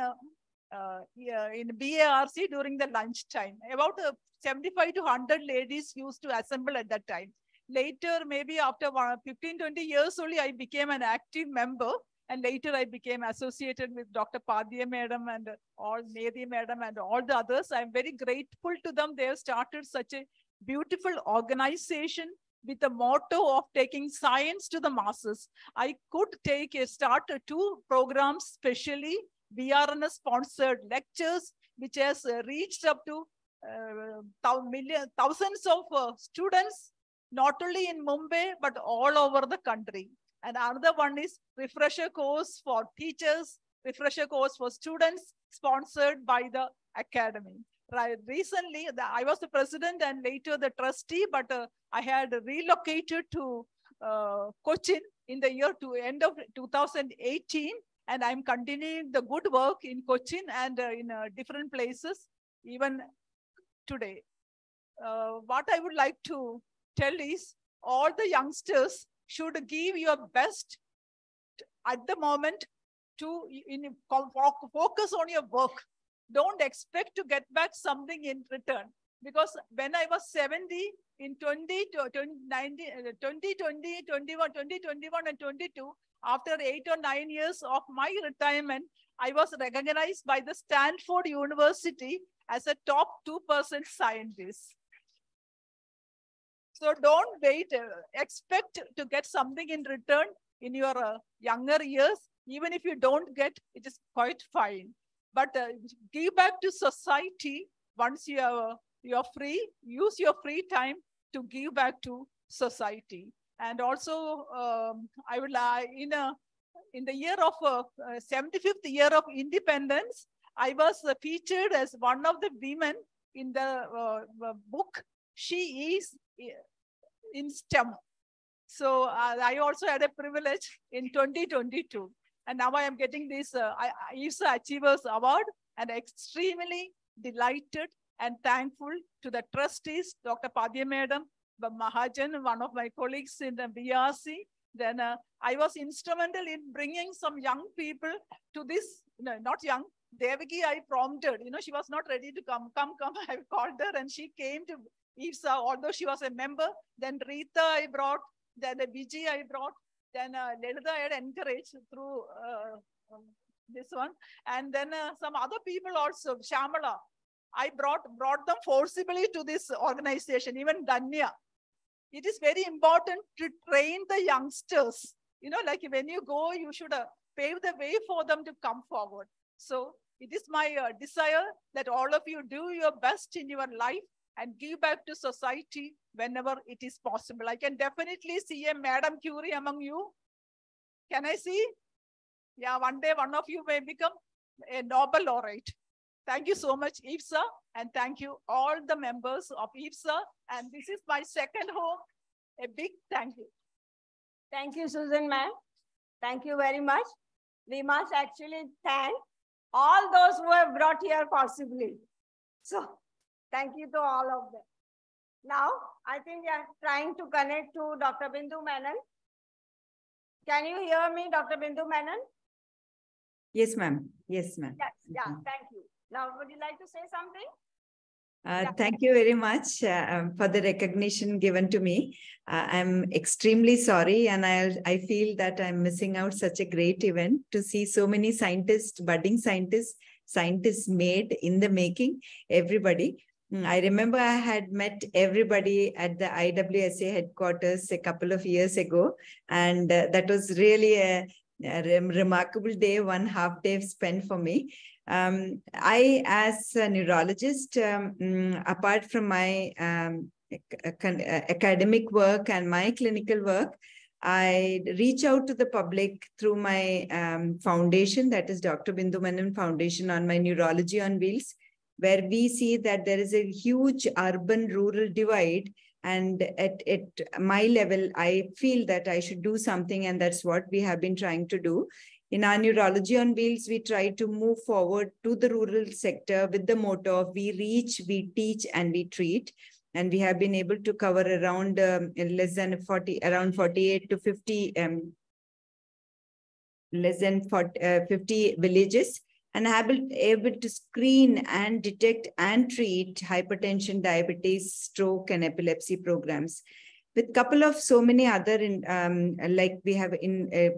BARC during the lunchtime. About 75 to 100 ladies used to assemble at that time. Later, maybe after 15, 20 years only, I became an active member. And later I became associated with Dr. Padya Madam and all Nedi Madam and all the others. I'm very grateful to them. They have started such a beautiful organization with the motto of taking science to the masses. I could start 2 programs, specially BRNS sponsored lectures, which has reached up to thousands of students, not only in Mumbai, but all over the country. And another one is refresher course for teachers, refresher course for students, sponsored by the academy. Right. Recently, I was the president and later the trustee, but I had relocated to Cochin in the year end of 2018, and I'm continuing the good work in Cochin and in different places, even today. What I would like to tell is all the youngsters should give your best at the moment to focus on your work. Don't expect to get back something in return. Because when I was 70 in 2021 and 22, after 8 or 9 years of my retirement, I was recognized by the Stanford University as a top 2% scientist. So don't wait, expect to get something in return in your younger years. Even if you don't get, it is quite fine. But give back to society once you are free. Use your free time to give back to society. And also, I would in the year of 75th year of independence, I was featured as one of the women in the book. She is in STEM. So I also had a privilege in 2022. And now I am getting this IWSA Achievers Award, and extremely delighted and thankful to the trustees, Dr. Padya Madam, Mahajan, one of my colleagues in the BRC. Then I was instrumental in bringing some young people to this, no, not young, Devaki I prompted, she was not ready to come. I called her and she came to IWSA, although she was a member. Then Rita I brought, then Vijay I brought, then Lalita I had encouraged through this one. And then some other people also, Shamala, I brought them forcibly to this organization, even Danya. It is very important to train the youngsters. Like when you go, you should pave the way for them to come forward. So it is my desire that all of you do your best in your life and give back to society whenever it is possible. I can definitely see a Madam Curie among you. Can I see? Yeah, one day one of you may become a Nobel laureate. Thank you so much, IWSA, and thank you all the members of IWSA. And this is my second home. A big thank you. Thank you, Susan ma'am. Thank you very much. We must actually thank all those who have brought here possibly. So thank you to all of them. Now, I think we are trying to connect to Dr. Bindu Menon. Can you hear me, Dr. Bindu Menon? Yes, ma'am. Yes, ma'am. Yes, yeah, thank you. Now, would you like to say something? Thank you very much for the recognition given to me. I'm extremely sorry, and I feel that I'm missing out such a great event to see so many scientists, budding scientists made in the making, everybody. I remember I had met everybody at the IWSA headquarters a couple of years ago, and that was really a remarkable day, one half day spent for me. I, as a neurologist, apart from my academic work and my clinical work, I reach out to the public through my foundation, that is Dr. Bindu Menon Foundation on my Neurology on Wheels, where we see that there is a huge urban-rural divide. And at my level, I feel that I should do something, and that's what we have been trying to do. In our Neurology on Wheels, we try to move forward to the rural sector with the motto of we reach, we teach, and we treat. And we have been able to cover around less than 40, around 48 to 50, less than 50 villages, and have been able to screen and detect and treat hypertension, diabetes, stroke, and epilepsy programs. With couple of so many other, like we have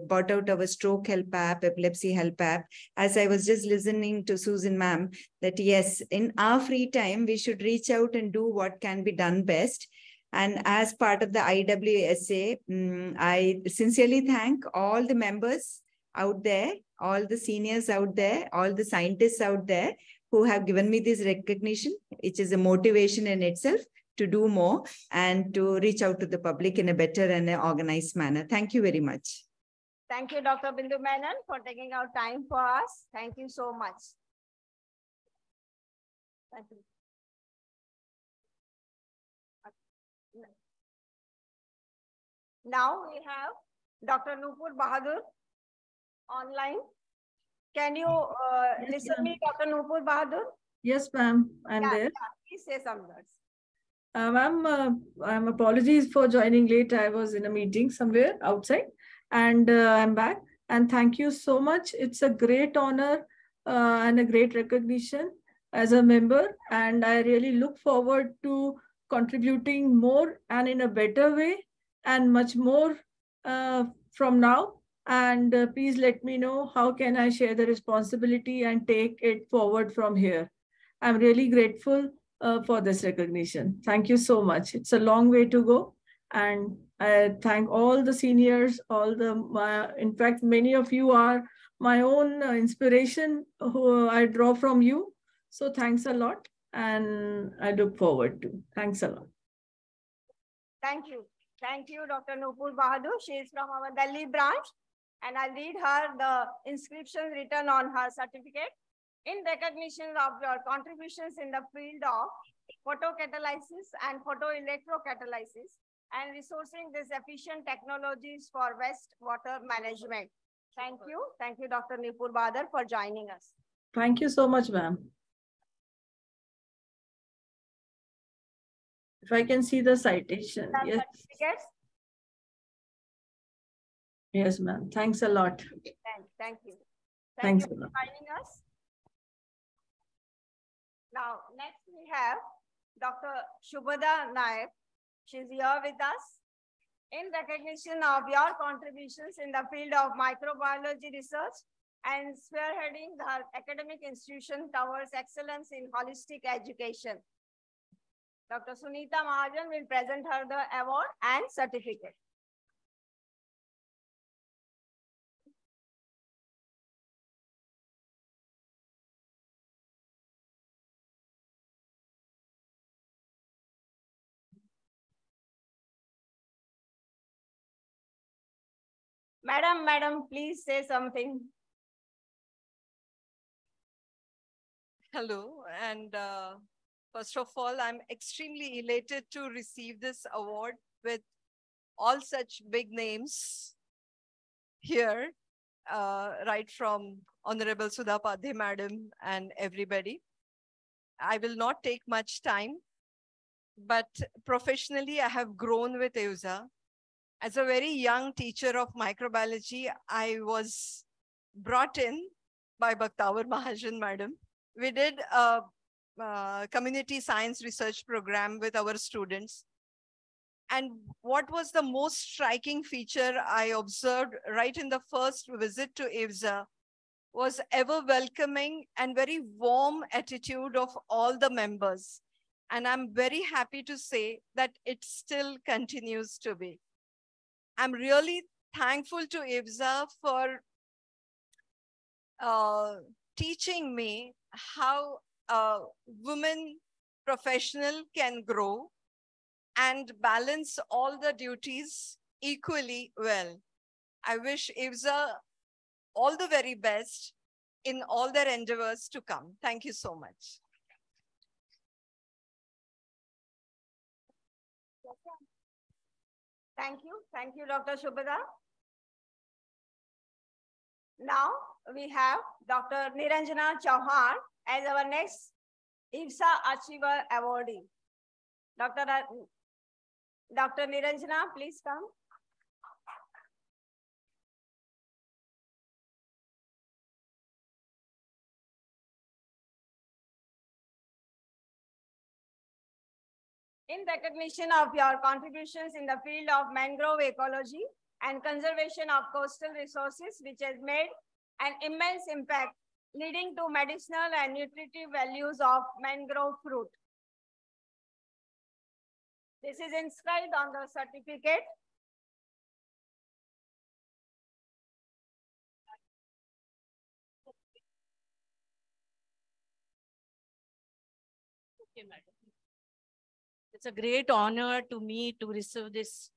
bought out our stroke help app, epilepsy help app. As I was just listening to Susan ma'am, that yes, in our free time, we should reach out and do what can be done best. And as part of the IWSA, I sincerely thank all the members out there, all the seniors out there, all the scientists out there who have given me this recognition. It is a motivation in itself to do more and to reach out to the public in a better and an organized manner. Thank you very much. Thank you, Dr. Bindu Menon, for taking out time for us. Thank you so much. Thank you. Now we have Dr. Nupur Bahadur online. Can you listen me, Dr. Nupur Bahadur? Yes, ma'am. I'm there. Please say some words. Ma'am, apologies for joining late. I was in a meeting somewhere outside, and I'm back. And thank you so much. It's a great honor and a great recognition as a member. And I really look forward to contributing more and in a better way and much more from now. And please let me know how can I share the responsibility and take it forward from here. I'm really grateful for this recognition. Thank you so much. It's a long way to go. And I thank all the seniors, in fact, many of you are my own inspiration who I draw from you. So thanks a lot. And I look forward to. Thanks a lot. Thank you. Thank you, Dr. Nupur Bahadur. She is from our Delhi branch. And I'll read her the inscription written on her certificate. In recognition of your contributions in the field of photocatalysis and photoelectrocatalysis and resourcing these efficient technologies for wastewater management. Thank you. Thank you, Dr. Nupur Bahadur, for joining us. Thank you so much, ma'am. If I can see the citation. Yes. Yes, ma'am. Thanks a lot. Thank you. Thanks you for joining us. Now, next we have Dr. Shubhada Nayak. She's here with us. In recognition of your contributions in the field of microbiology research and spearheading the academic institution towards excellence in holistic education. Dr. Sunita Mahajan will present her the award and certificate. Madam, please say something. Hello, and first of all, I'm extremely elated to receive this award with all such big names here, right from Honorable Sudha Padhe Madam and everybody. I will not take much time, but professionally, I have grown with IWSA. As a very young teacher of microbiology, I was brought in by Bhaktawar Mahajan Madam. We did a community science research program with our students. And what was the most striking feature I observed right in the first visit to IWSA was ever welcoming and very warm attitude of all the members. And I'm very happy to say that it still continues to be. I'm really thankful to IWSA for teaching me how a woman professional can grow and balance all the duties equally well. I wish IWSA all the very best in all their endeavors to come. Thank you so much. Thank you, Dr. Shubhada. Now we have Dr. Niranjana Chauhan as our next IWSA Achiever Awardee. Dr. Niranjana, please come. In recognition of your contributions in the field of mangrove ecology and conservation of coastal resources, which has made an immense impact, leading to medicinal and nutritive values of mangrove fruit. This is inscribed on the certificate. Okay, madam. It's a great honor to me to receive this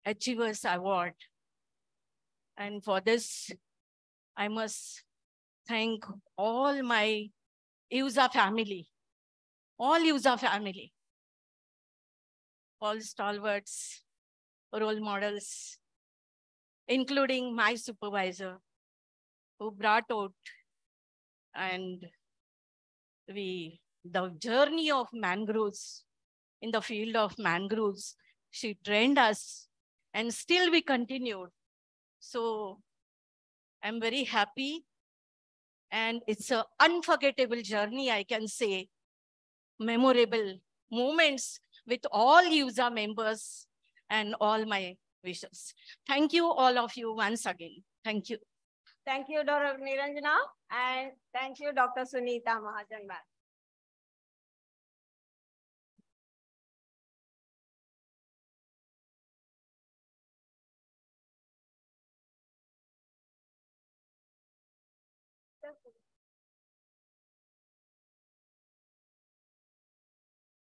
Achievers Award. And for this, I must thank all my IWSA family, all IWSA family, all stalwarts, role models, including my supervisor, who brought out and the journey of mangroves, in the field of mangroves, she trained us and still we continued. So I'm very happy and it's an unforgettable journey, I can say, memorable moments with all IWSA members and all my wishes. Thank you all of you once again. Thank you. Thank you, Dr. Niranjana, and thank you, Dr. Sunita Mahajan ma'am.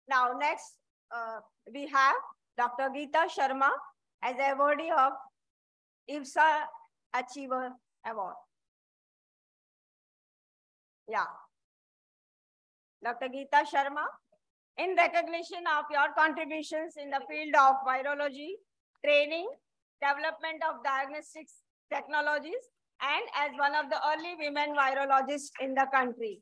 Now, next, we have Dr. Geeta Sharma as awardee of IWSA Achiever Award. Yeah. Dr. Geeta Sharma, in recognition of your contributions in the field of virology, training, development of diagnostics technologies, and as one of the early women virologists in the country.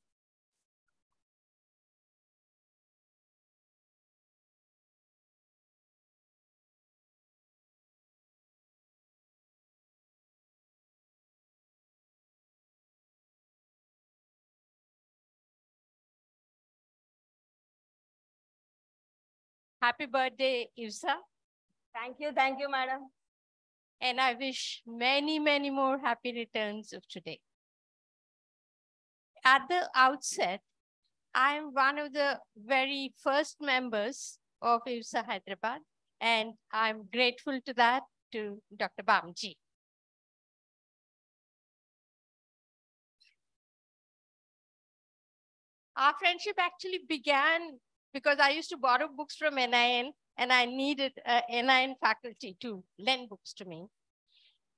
Happy birthday, IWSA. Thank you, madam. And I wish many, many more happy returns of today. At the outset, I'm one of the very first members of IWSA Hyderabad, and I'm grateful to that to Dr. Bamji. Our friendship actually began because I used to borrow books from NIN and I needed NIN faculty to lend books to me.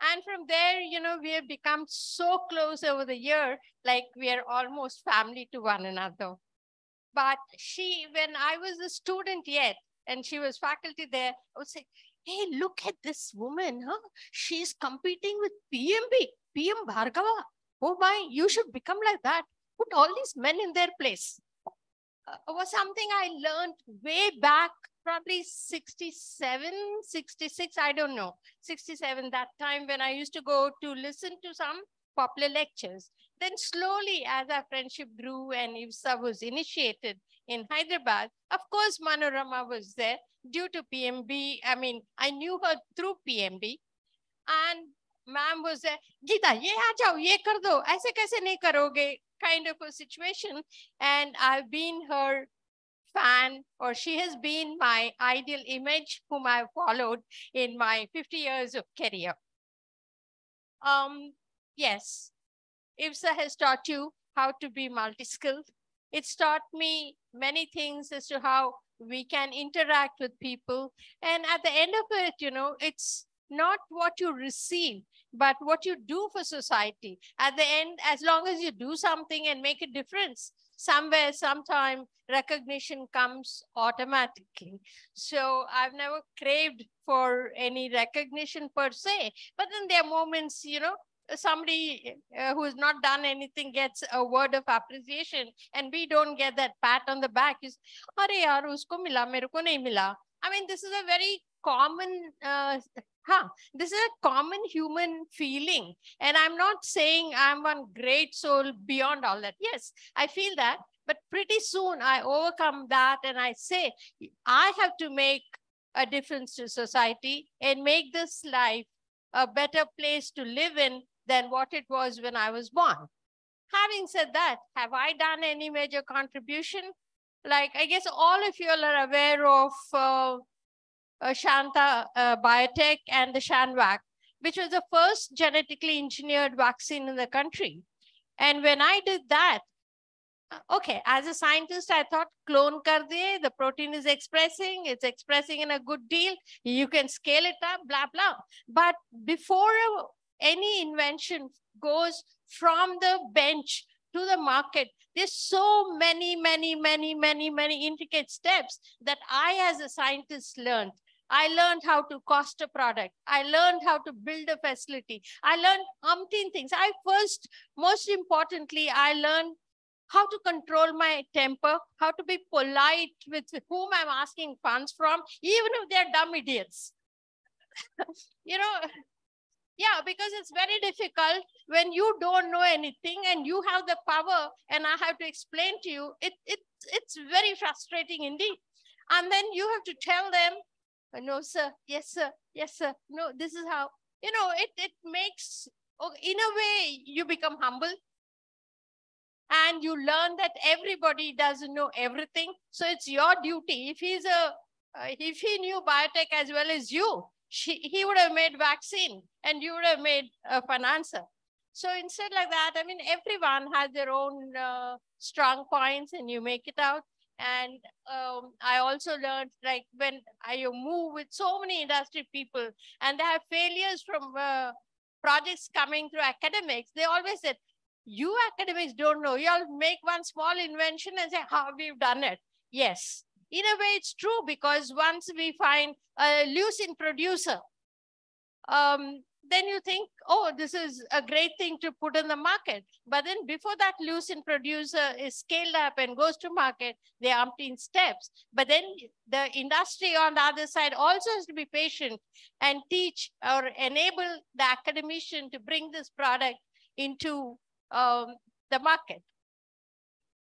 And from there, we have become so close over the year, like we are almost family to one another. But when I was a student yet, and she was faculty there, I would say, hey, look at this woman, huh? She's competing with PM Bhargava. Oh my, you should become like that. Put all these men in their place. Was something I learned way back, probably 67, 66, I don't know, 67, that time when I used to go to listen to some popular lectures. Then slowly, as our friendship grew and IWSA was initiated in Hyderabad, of course, Manorama was there due to PMB. I mean, I knew her through PMB. And ma'am was there, Geeta, ye aa jao, ye kar do, aise kaise nahi karoge, kind of a situation. And I've been her fan, or she has been my ideal image whom I've followed in my 50 years of career. Yes, IWSA has taught you how to be multi-skilled. It's taught me many things as to how we can interact with people. And at the end of it, it's not what you receive, but what you do for society. At the end, as long as you do something and make a difference, somewhere, sometime, recognition comes automatically. So I've never craved for any recognition per se, but then there are moments, somebody who has not done anything gets a word of appreciation, and we don't get that pat on the back. You say, "Arey yaar, usko mila, mere ko nahi mila." I mean, this is a very common, this is a common human feeling. And I'm not saying I'm one great soul beyond all that. Yes, I feel that. But pretty soon I overcome that and I say, I have to make a difference to society and make this life a better place to live in than what it was when I was born. Having said that, have I done any major contribution? Like, I guess all of you are aware of Shanta Biotech and the Shanvac, which was the first genetically engineered vaccine in the country. And when I did that, okay, as a scientist, I thought, clone kar diye, the protein is expressing, it's expressing in a good deal, you can scale it up, blah, blah. But before any invention goes from the bench to the market, there's so many intricate steps that I, as a scientist, learned. I learned how to cost a product. I learned how to build a facility. I learned umpteen things. Most importantly, I learned how to control my temper, how to be polite with whom I'm asking funds from, even if they're dumb idiots. Yeah, because it's very difficult when you don't know anything and you have the power and I have to explain to you, it's very frustrating indeed. And then you have to tell them, no, sir, yes, sir, yes, sir. No, this is how, it makes, in a way, you become humble. And you learn that everybody doesn't know everything. So it's your duty. If he knew biotech as well as you, he would have made vaccine and you would have made a financer. So instead like that, I mean, everyone has their own strong points and you make it out. And I also learned, like, when I move with so many industry people and they have failures from projects coming through academics, they always said, you academics don't know. You'll make one small invention and say, how we've done it. Yes, in a way it's true, because once we find a leucine producer, then you think, oh, this is a great thing to put in the market. But then before that leucine producer is scaled up and goes to market, there are umpteen steps. But then the industry on the other side also has to be patient and teach or enable the academician to bring this product into the market.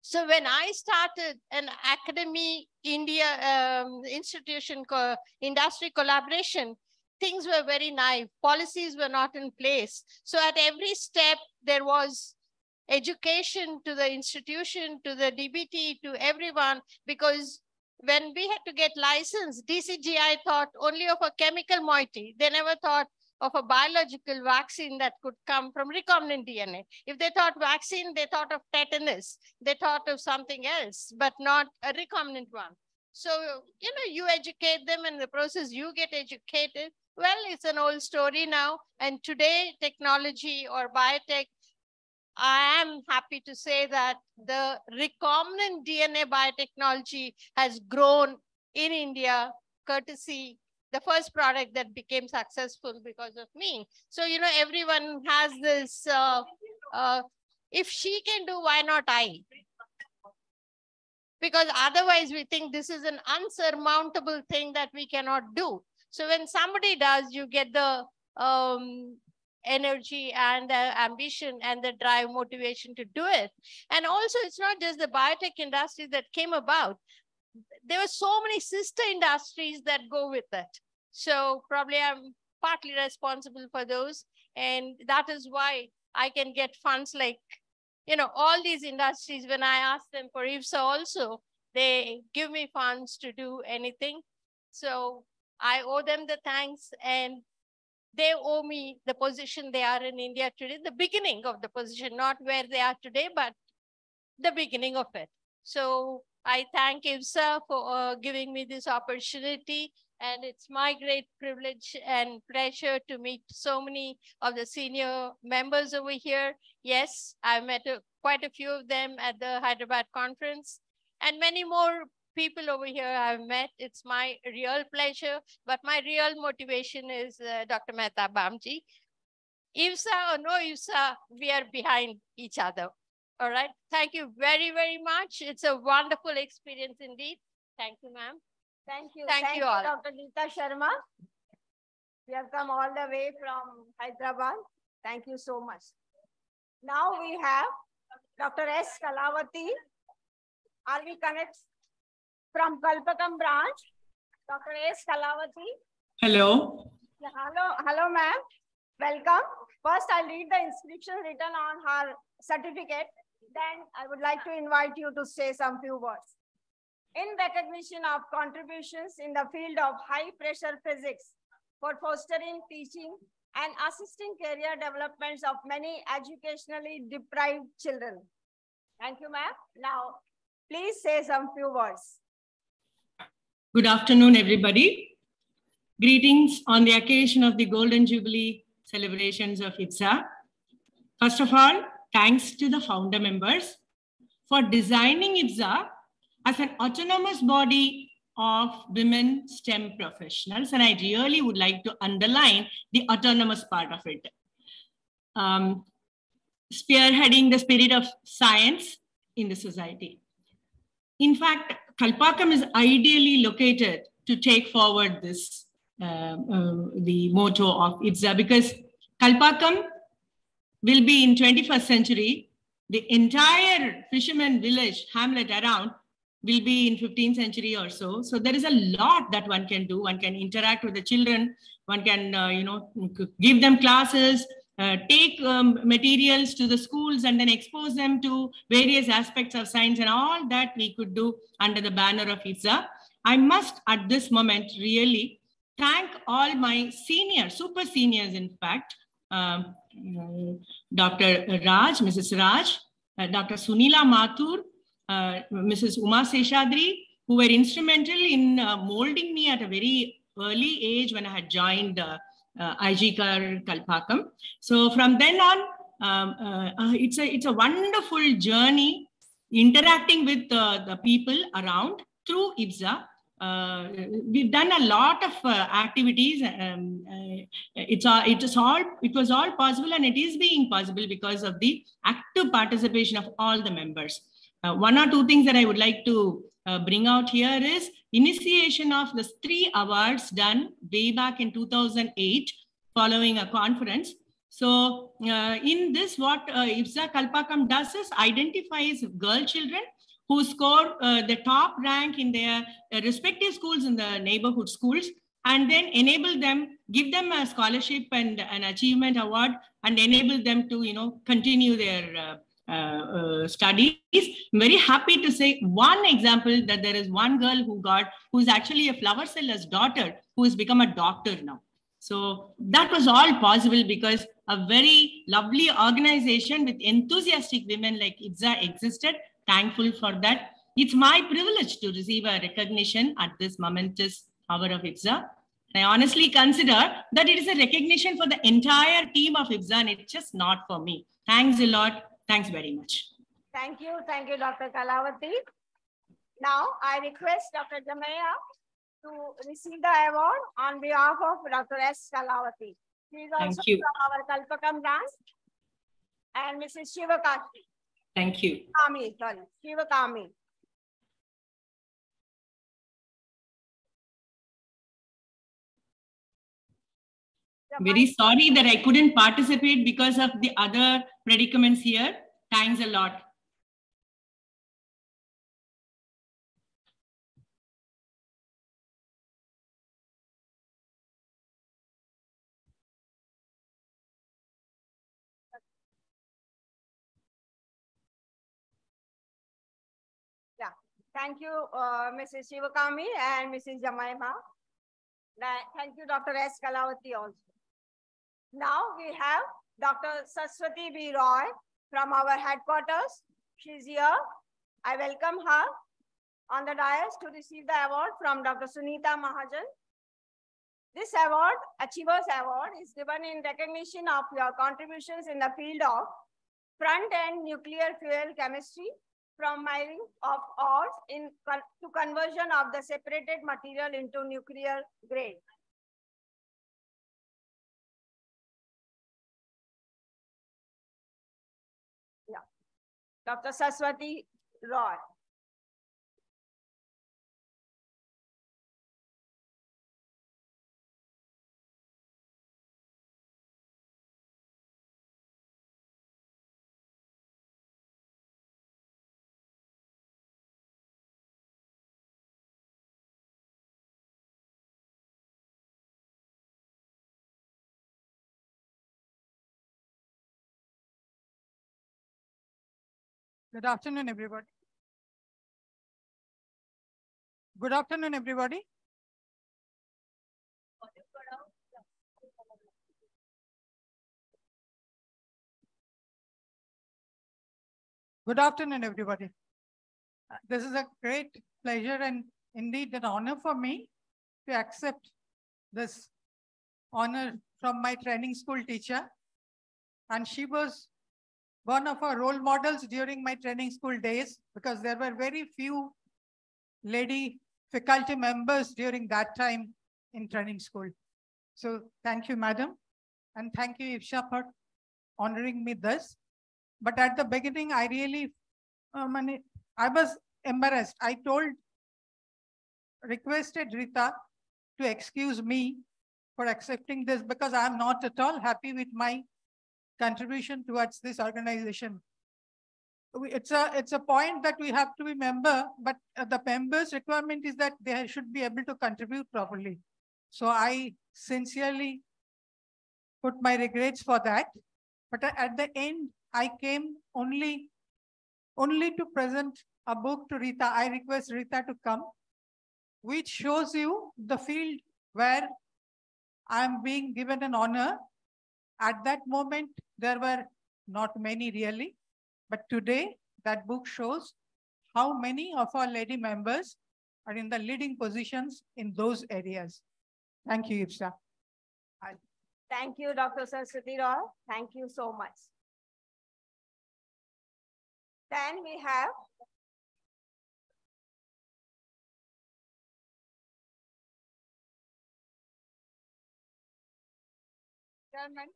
So when I started an Academy India institution industry collaboration, things were very naive. Policies were not in place. So at every step, there was education to the institution, to the DBT, to everyone, because when we had to get licensed, DCGI thought only of a chemical moiety. They never thought of a biological vaccine that could come from recombinant DNA. If they thought vaccine, they thought of tetanus. They thought of something else, but not a recombinant one. So, you educate them, and in the process, you get educated. Well, it's an old story now. And today, technology or biotech, I am happy to say that the recombinant DNA biotechnology has grown in India, courtesy the first product that became successful because of me. So, you know, everyone has this, if she can do, why not I? Because otherwise we think this is an unsurmountable thing that we cannot do. So when somebody does, you get the energy and the ambition and the drive, motivation to do it. And also it's not just the biotech industry that came about. There were so many sister industries that go with it. So probably I'm partly responsible for those. And that is why I can get funds like, you know, all these industries, when I ask them for IWSA also, they give me funds to do anything. So I owe them the thanks, and they owe me the position they are in India today, the beginning of the position, not where they are today, but the beginning of it. So I thank IWSA for giving me this opportunity. And it's my great privilege and pleasure to meet so many of the senior members over here. Yes, I met quite a few of them at the Hyderabad conference, and many more people over here I've met. It's my real pleasure, but my real motivation is Dr. Mehta Bamji. IWSA or no IWSA, we are behind each other. All right. Thank you very, very much. It's a wonderful experience indeed. Thank you, ma'am. Thank you. Thank you all. Dr. Neeta Sharma. We have come all the way from Hyderabad. Thank you so much. Now we have Dr. S. Kalavati. Are we connected from Kalpakam branch? Dr. S. Kalavati. Hello. Yeah, hello, ma'am. Welcome. First, I'll read the inscription written on her certificate. Then I would like to invite you to say some few words. In recognition of contributions in the field of high-pressure physics for fostering, teaching, and assisting career developments of many educationally deprived children. Thank you, ma'am. Now, please say some few words. Good afternoon, everybody. Greetings on the occasion of the Golden Jubilee celebrations of IWSA. First of all, thanks to the founder members for designing IWSA as an autonomous body of women STEM professionals. And I really would like to underline the autonomous part of it. Spearheading the spirit of science in the society. In fact, Kalpakam is ideally located to take forward this, the motto of IWSA, because Kalpakam will be in 21st century, the entire fisherman village, hamlet around will be in 15th century or so. So there is a lot that one can do. One can interact with the children. One can, give them classes, take materials to the schools and then expose them to various aspects of science, and all that we could do under the banner of IWSA. I must at this moment really thank all my seniors, super seniors in fact, Dr. Raj, Mrs. Raj, Dr. Sunila Mathur, Mrs. Uma Seshadri, who were instrumental in molding me at a very early age when I had joined IGCAR Kalpakam. So from then on, it's a wonderful journey interacting with the people around through IWSA. We've done a lot of activities. It was all possible, and it is being possible because of the active participation of all the members. One or two things that I would like to bring out here is initiation of the 3 awards done way back in 2008 following a conference. So in this, what IWSA Kalpakam does is identifies girl children who score the top rank in their respective schools in the neighborhood schools, and then enable them, give them a scholarship and an achievement award, and enable them to, continue their studies. I'm very happy to say one example that there is one girl who's actually a flower seller's daughter who has become a doctor now. So that was all possible because a very lovely organization with enthusiastic women like IWSA existed. Thankful for that. It's my privilege to receive a recognition at this momentous hour of IWSA. I honestly consider that it is a recognition for the entire team of IWSA, and it's just not for me. Thanks a lot. Thanks very much. Thank you, Dr. Kalavati. Now, I request Dr. Jamaya to receive the award on behalf of Dr. S. Kalavati. She is also from our Kalpakam branch, and Mrs. Shivakami. Thank you. Shivakami. Very sorry that I couldn't participate because of the other predicaments here. Thanks a lot. Yeah, thank you, Mrs. Shivakami and Mrs. Jamaima. Thank you, Dr. S. Kalavati also. Now we have Dr. Saraswati B. Roy from our headquarters. She's here. I welcome her on the dais to receive the award from Dr. Sunita Mahajan. This award, Achievers Award, is given in recognition of your contributions in the field of front-end nuclear fuel chemistry, from mining of ores to conversion of the separated material into nuclear grade. Yeah, Dr. Saraswati Roy. Good afternoon, everybody. Good afternoon, everybody. Good afternoon, everybody. This is a great pleasure and indeed an honor for me to accept this honor from my training school teacher. And she was one of our role models during my training school days, because there were very few lady faculty members during that time in training school. So thank you, madam. And thank you, IWSA, for honoring me this. But at the beginning, I really, I was embarrassed. I requested Rita to excuse me for accepting this, because I'm not at all happy with my contribution towards this organization. It's a point that we have to remember, but the members' requirement is that they should be able to contribute properly. So I sincerely put my regrets for that. But at the end, I came only to present a book to Rita. I request Rita to come, which shows you the field where I'm being given an honor. At that moment, there were not many really, but today that book shows how many of our lady members are in the leading positions in those areas. Thank you, IWSA. Thank you, Dr. Saraswati Roy. Thank you so much. Then we have Chairman.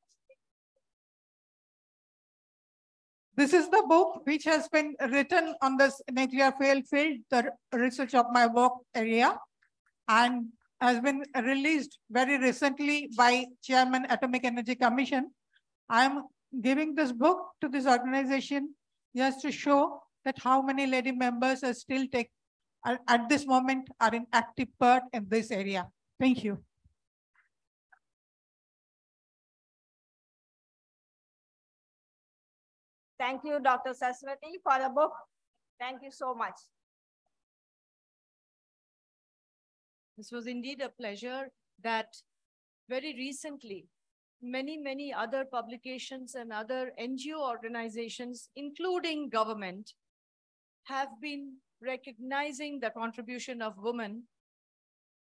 This is the book which has been written on this nuclear fuel field, the research of my work area, and has been released very recently by Chairman Atomic Energy Commission. I am giving this book to this organization just to show that how many lady members are still at this moment are in active part in this area. Thank you. Thank you, Dr. Saraswati, for the book. Thank you so much. This was indeed a pleasure that very recently, many other publications and other NGO organizations, including government, have been recognizing the contribution of women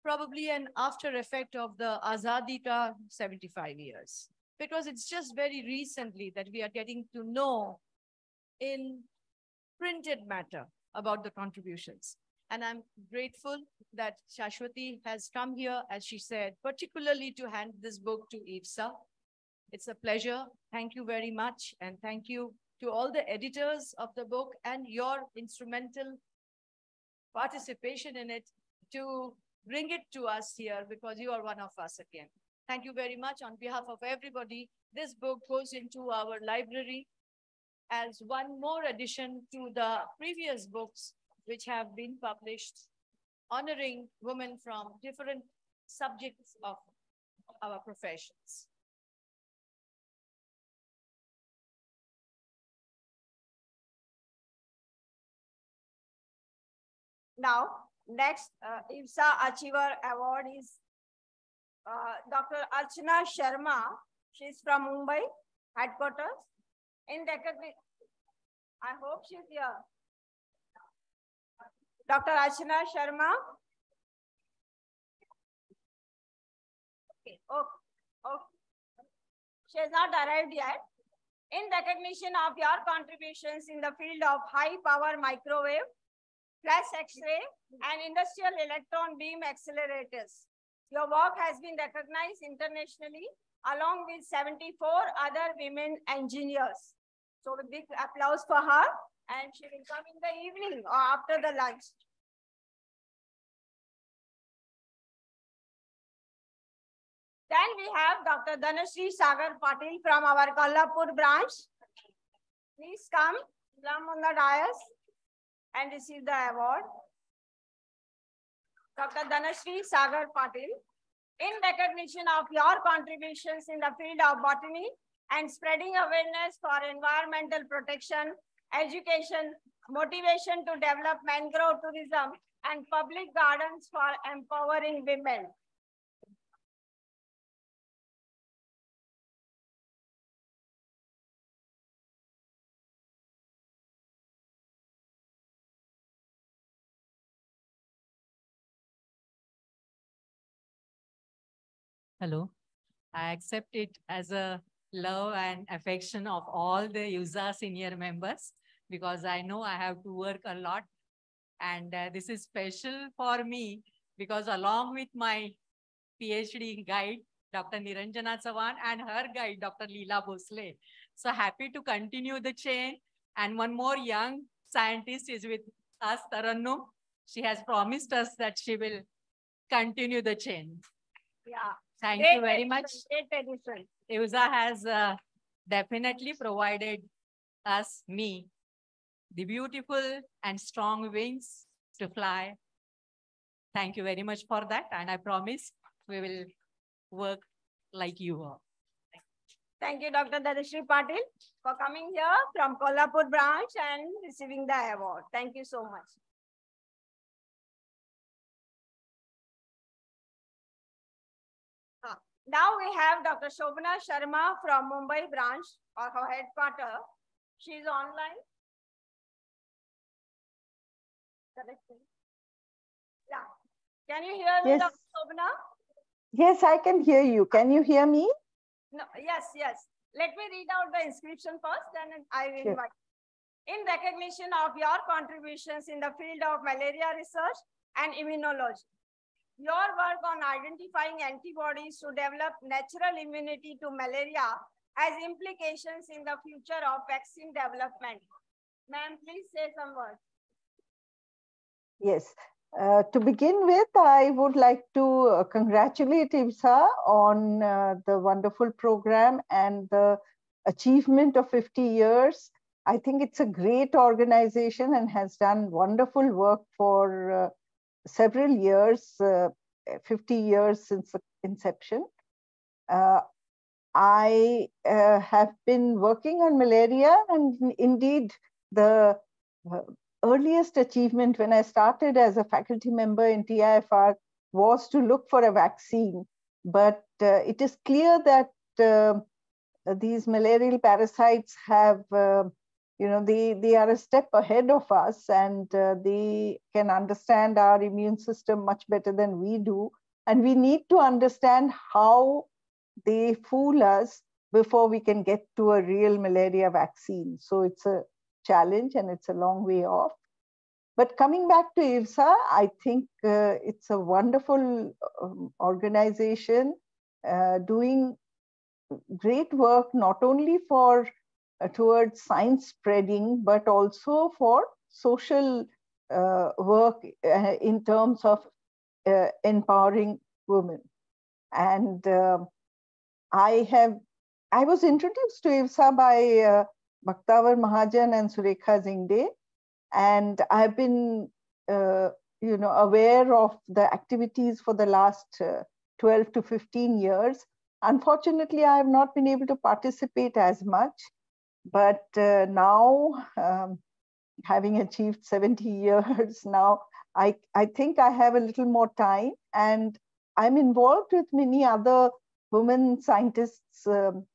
probably an after effect of the Azadi Ka 75 years. Because it's just very recently that we are getting to know in printed matter about the contributions. And I'm grateful that Shashwati has come here, as she said, particularly to hand this book to IWSA. It's a pleasure. Thank you very much. And thank you to all the editors of the book and your instrumental participation in it to bring it to us here, because you are one of us again. Thank you very much. On behalf of everybody, this book goes into our library as one more addition to the previous books which have been published, honoring women from different subjects of our professions. Now, next IWSA Achiever Award is Dr. Archana Sharma. She's from Mumbai headquarters. In recognition, I hope she's here. Dr. Archana Sharma. Okay. Okay. She has not arrived yet. In recognition of your contributions in the field of high power microwave, flash X-ray, and industrial electron beam accelerators, your work has been recognized internationally along with 74 other women engineers. So a big applause for her, and she will come in the evening or after the lunch. Then we have Dr. Dhanashree Sagar Patil from our Kolhapur branch. Please come on the dais and receive the award. Dr. Dhanashree Sagar Patil, in recognition of your contributions in the field of botany and spreading awareness for environmental protection, education, motivation to develop mangrove tourism, and public gardens for empowering women. Hello. I accept it as a love and affection of all the IWSA senior members, because I know I have to work a lot. And this is special for me because along with my PhD guide, Dr. Niranjana Chavan, and her guide, Dr. Leela Bhosle. So happy to continue the chain. And one more young scientist is with us, Tarannu. She has promised us that she will continue the chain. Yeah. Thank Great you very addition, much. Great addition. IWSA has definitely provided us, me, the beautiful and strong wings to fly. Thank you very much for that. And I promise we will work like you are. Thank you, Dr. Dhanashree Patil, for coming here from Kolhapur branch and receiving the award. Thank you so much. Now we have Dr. Shobhana Sharma from Mumbai branch, or her headquarters. She is online. Yeah. Can you hear me, Yes. Dr. Shobhana? Yes, I can hear you. Can you hear me? No, yes, yes. Let me read out the inscription first, then I will Sure. invite. In recognition of your contributions in the field of malaria research and immunology, your work on identifying antibodies to develop natural immunity to malaria has implications in the future of vaccine development. Ma'am, please say some words. Yes. To begin with, I would like to congratulate IWSA on the wonderful program and the achievement of 50 years. I think it's a great organization and has done wonderful work for several years, 50 years since the inception. I have been working on malaria, and indeed the earliest achievement when I started as a faculty member in TIFR was to look for a vaccine. But it is clear that these malarial parasites have they are a step ahead of us, and they can understand our immune system much better than we do. And we need to understand how they fool us before we can get to a real malaria vaccine. So it's a challenge and it's a long way off. But coming back to IWSA, I think it's a wonderful organization doing great work, not only for towards science spreading, but also for social work in terms of empowering women. And I was introduced to IWSA by Bhaktawar Mahajan and Surekha Zingde, and I've been aware of the activities for the last 12 to 15 years. Unfortunately, I have not been able to participate as much, but now, having achieved 70 years now, I think I have a little more time, and I'm involved with many other women scientists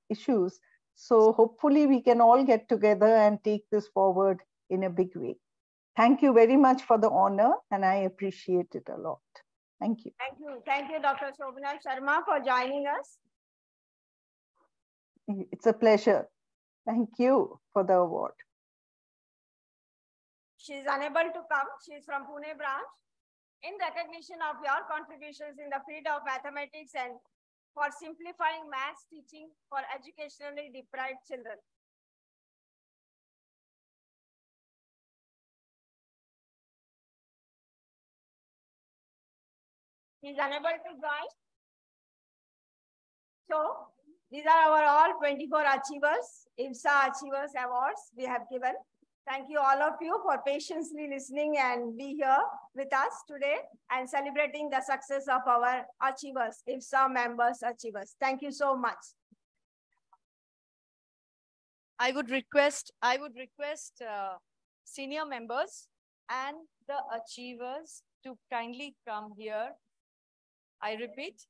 issues. So hopefully we can all get together and take this forward in a big way. Thank you very much for the honor, and I appreciate it a lot. Thank you. Thank you. Thank you, Dr. Shobana Sharma, for joining us. It's a pleasure. Thank you for the award. She is unable to come. She is from Pune branch. In recognition of your contributions in the field of mathematics and for simplifying maths teaching for educationally deprived children. He is unable to join. So these are our all 24 achievers, IWSA Achievers Awards we have given. Thank you all of you for patiently listening and be here with us today and celebrating the success of our achievers, IWSA members achievers. Thank you so much. I would request senior members and the achievers to kindly come here. I repeat.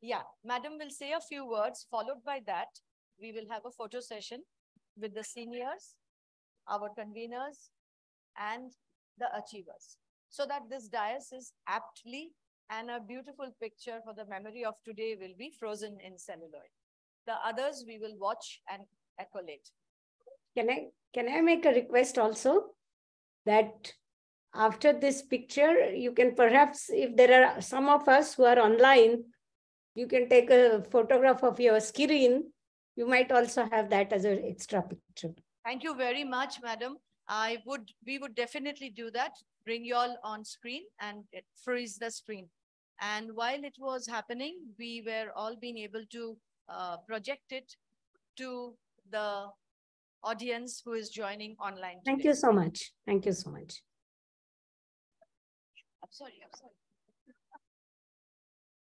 Yeah, Madam will say a few words. Followed by that, we will have a photo session with the seniors, our conveners, and the achievers, so that this dais is aptly and a beautiful picture for the memory of today will be frozen in celluloid. The others we will watch and accolade. Can I make a request also that after this picture, you can perhaps, if there are some of us who are online, you can take a photograph of your screen. You might also have that as an extra picture. Thank you very much, Madam. We would definitely do that. Bring you all on screen and freeze the screen. And while it was happening, we were all being able to project it to the audience who is joining online today. Thank you so much. Thank you so much. I'm sorry.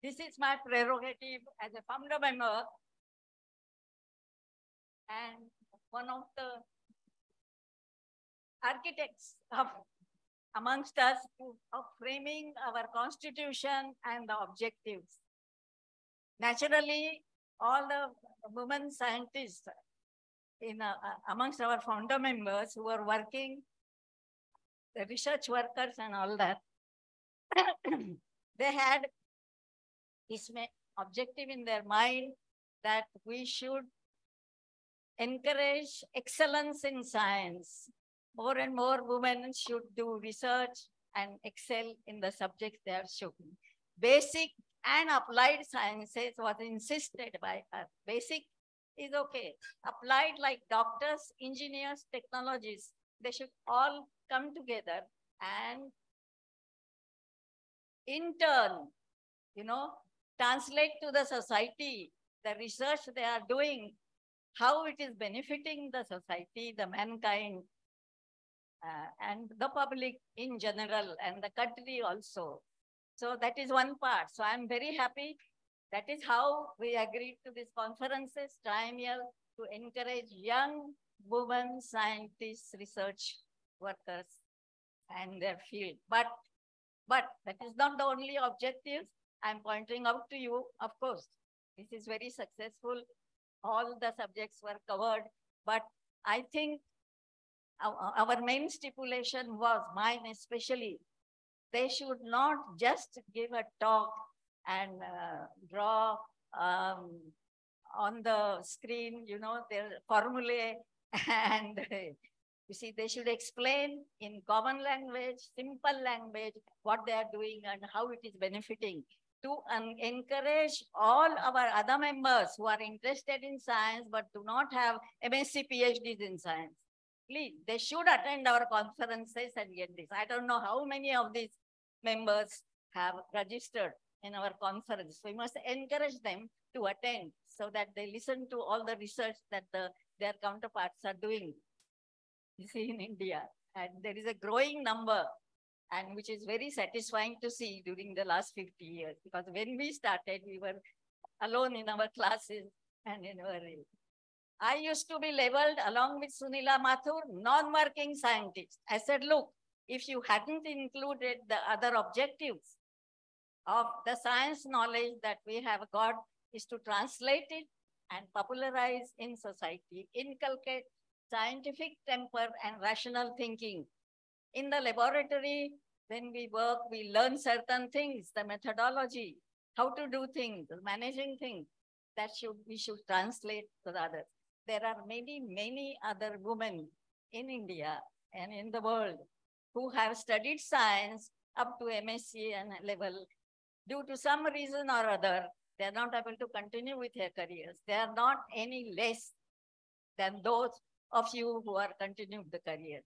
This is my prerogative as a founder member and one of the architects amongst us of framing our constitution and the objectives. Naturally, all the women scientists amongst our founder members who are working, the research workers and all that, they had this objective in their mind that we should encourage excellence in science. More and more women should do research and excel in the subjects they are showing. Basic and applied sciences was insisted by us. Basic is okay. Applied, like doctors, engineers, technologists, they should all come together and in turn, translate to the society the research they are doing, how it is benefiting the society, the mankind, and the public in general, and the country also. So that is one part. So I'm very happy. That is how we agreed to these conferences, triennial, to encourage young women scientists, research workers, and their field. But that is not the only objective. I'm pointing out to you, of course, this is very successful. all the subjects were covered, but I think our main stipulation was, mine especially, they should not just give a talk and draw on the screen, you know, their formulae and you see, they should explain in common language, simple language, what they are doing and how it is benefiting, to encourage all our other members who are interested in science but do not have MSc, PhDs in science. Please, they should attend our conferences and get this. I don't know how many of these members have registered in our conference. We must encourage them to attend so that they listen to all the research that their counterparts are doing, you see, in India. And there is a growing number, and which is very satisfying to see during the last 50 years, because when we started, we were alone in our classes and in our area. I used to be labeled, along with Sunita Mathur, non-working scientist. I said, look, if you hadn't included the other objectives of the science knowledge that we have got, is to translate it and popularize in society, inculcate scientific temper and rational thinking. In the laboratory, when we work, we learn certain things, the methodology, how to do things, managing things, that we should translate to the others. There are many other women in India and in the world who have studied science up to MSc and level. Due to some reason or other, they are not able to continue with their careers. They are not any less than those of you who are continuing the careers.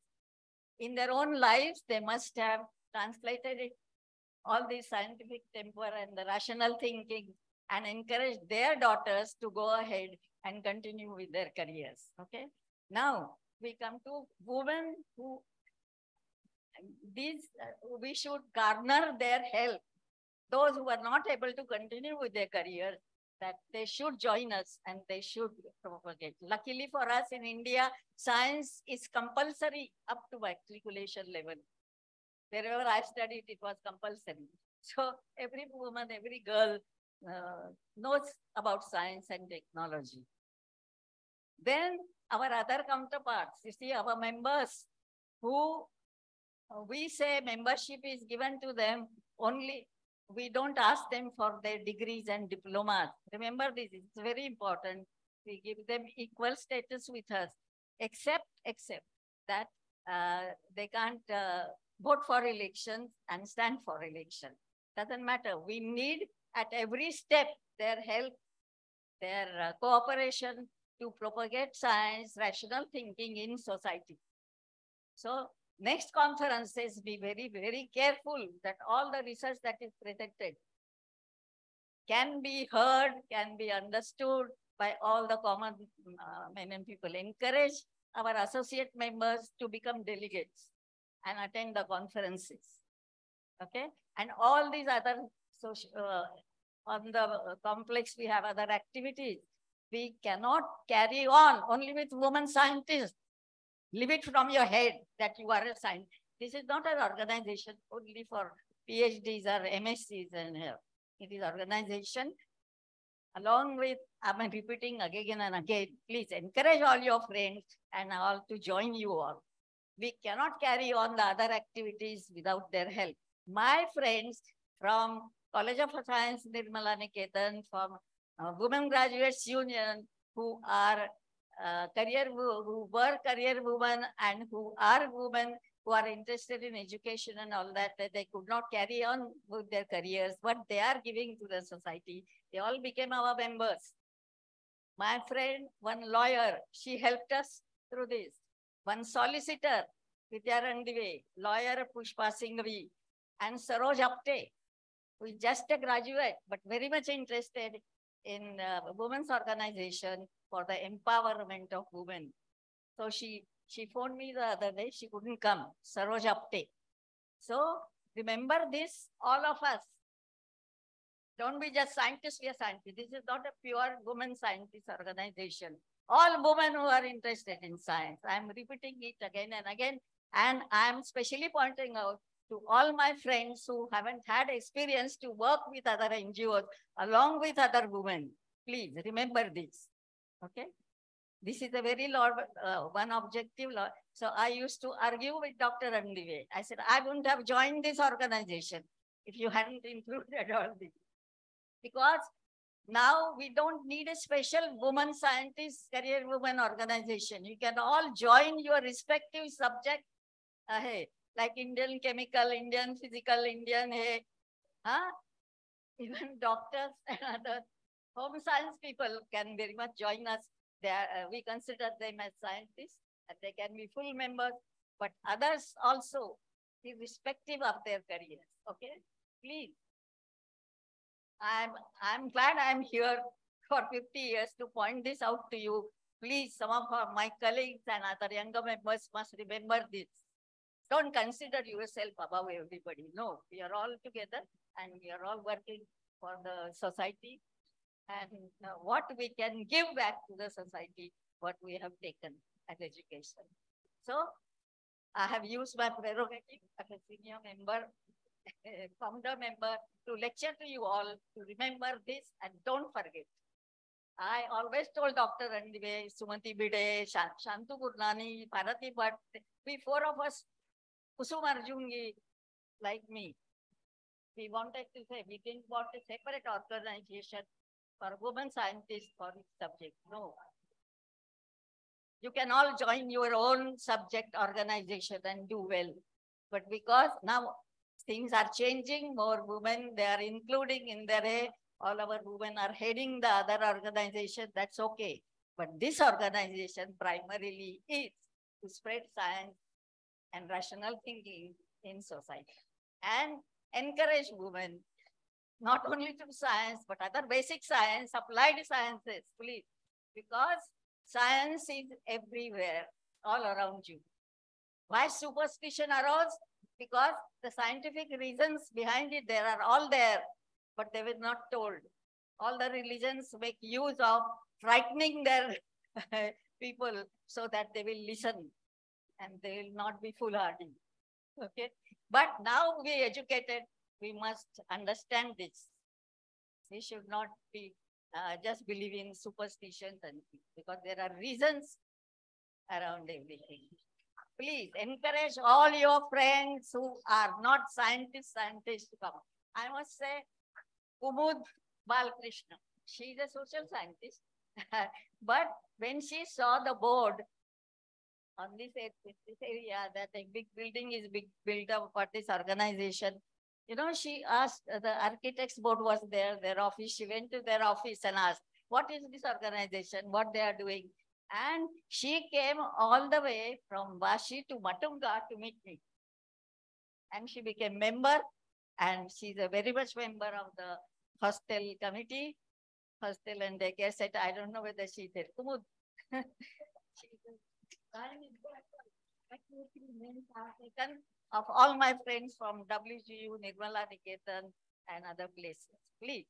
In their own lives, they must have translated it, all the scientific temper and the rational thinking, and encourage their daughters to go ahead and continue with their careers. Okay. Now we come to women who we should garner their help. Those who are not able to continue with their career, that they should join us and they should propagate. Luckily for us in India, science is compulsory up to matriculation level. Wherever I studied, it was compulsory. So every woman, every girl knows about science and technology. Then our other counterparts, you see, our members who we say membership is given to them only. We don't ask them for their degrees and diplomas. Remember this, it's very important. We give them equal status with us, except that they can't vote for elections and stand for election. Doesn't matter. We need at every step their help, their cooperation to propagate science, rational thinking in society. So next conferences, be very careful that all the research that is presented can be heard, can be understood by all the common men and people. Encourage our associate members to become delegates and attend the conferences. Okay, and all these other on the complex, we have other activities. We cannot carry on only with women scientists. Leave it from your head that you are a scientist. This is not an organization only for PhDs or MScs, and it is organization along with, I'm repeating again and again, please encourage all your friends and all to join you all. We cannot carry on the other activities without their help. My friends from College of Science, Nirmala Niketan, from Women Graduates Union, who are who were career women and who are women who are interested in education and all that they could not carry on with their careers, but they are giving to the society. They all became our members. My friend, one lawyer, she helped us through this. One solicitor, Vidya Randive, lawyer Pushpa Singhvi, and Saroj Apte, who is just a graduate, but very much interested in women's organization for the empowerment of women. So she phoned me the other day, she couldn't come, Saroj Apte. So remember this, all of us. Don't be just scientists, we are scientists. This is not a pure women scientist organization. All women who are interested in science. I'm repeating it again and again. And I'm specially pointing out to all my friends who haven't had experience to work with other NGOs along with other women. Please remember this. Okay. This is a very one objective law. So I used to argue with Dr. Randive. I said, I wouldn't have joined this organization if you hadn't included all this. Because now we don't need a special woman scientist, career woman organization. You can all join your respective subject. Hey, like Indian chemical, Indian physical, Indian, hey, even doctors and other home science people can very much join us. We consider them as scientists and they can be full members, but others also, irrespective of their careers. Okay, please. I'm glad I'm here for 50 years to point this out to you. Please, some of my colleagues and other younger members must remember this. Don't consider yourself above everybody. No, we are all together and we are all working for the society and what we can give back to the society, what we have taken as education. So I have used my prerogative as a senior member, founder member, to lecture to you all to remember this and don't forget. I always told Dr. Randive, Sumati Bide, Shantu Gurnani, Bharati Bhatt, we four of us, Kusum Arjungi, like me, we wanted to say, we didn't want a separate organization for women scientists for each subject. No. You can all join your own subject organization and do well. But because now things are changing, more women, they are including in their, all our women are heading the other organization, that's okay. But this organization primarily is to spread science and rational thinking in society and encourage women not only to science, but other basic science, applied sciences, please. Because science is everywhere, all around you. Why superstition arose? Because the scientific reasons behind it, they are all there, but they were not told. All the religions make use of frightening their people so that they will listen and they will not be foolhardy. Okay. But now we educated, we must understand this. We should not be just believe in superstitions and because there are reasons around everything. Please encourage all your friends who are not scientists to come. I must say, Kumud Balkrishna, she is a social scientist, but when she saw the board on this area that a big building is built up for this organization, you know, she asked, the architects board was there, their office, she went to their office and asked, what is this organization, what they are doing? And she came all the way from Vashi to Matunga to meet me. And she became member and she's a very much member of the hostel committee, hostel and daycare set. I don't know whether she's there. Kumud. Of all my friends from WGU, Nirmala Niketan and other places, please.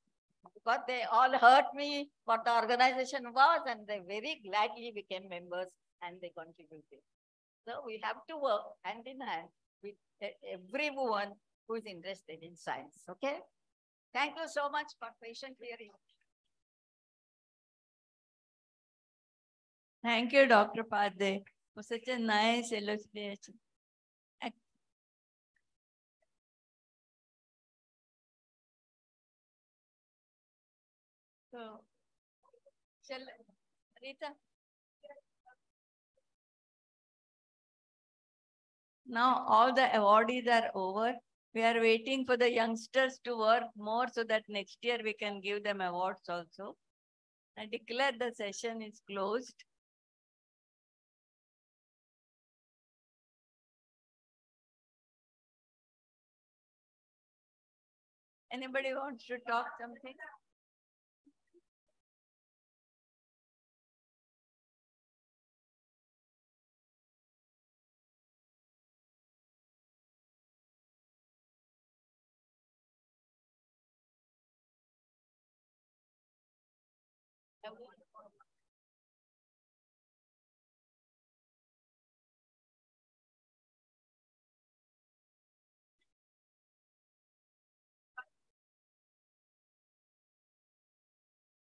Because they all heard me what the organization was and they very gladly became members and they contributed. So we have to work hand in hand with every woman who is interested in science. Okay? Thank you so much for patient hearing. Thank you, Dr. Padde, for such a nice illustration. So, Rita. Now all the awardees are over. We are waiting for the youngsters to work more so that next year we can give them awards also. I declare the session is closed. Anybody wants to talk something?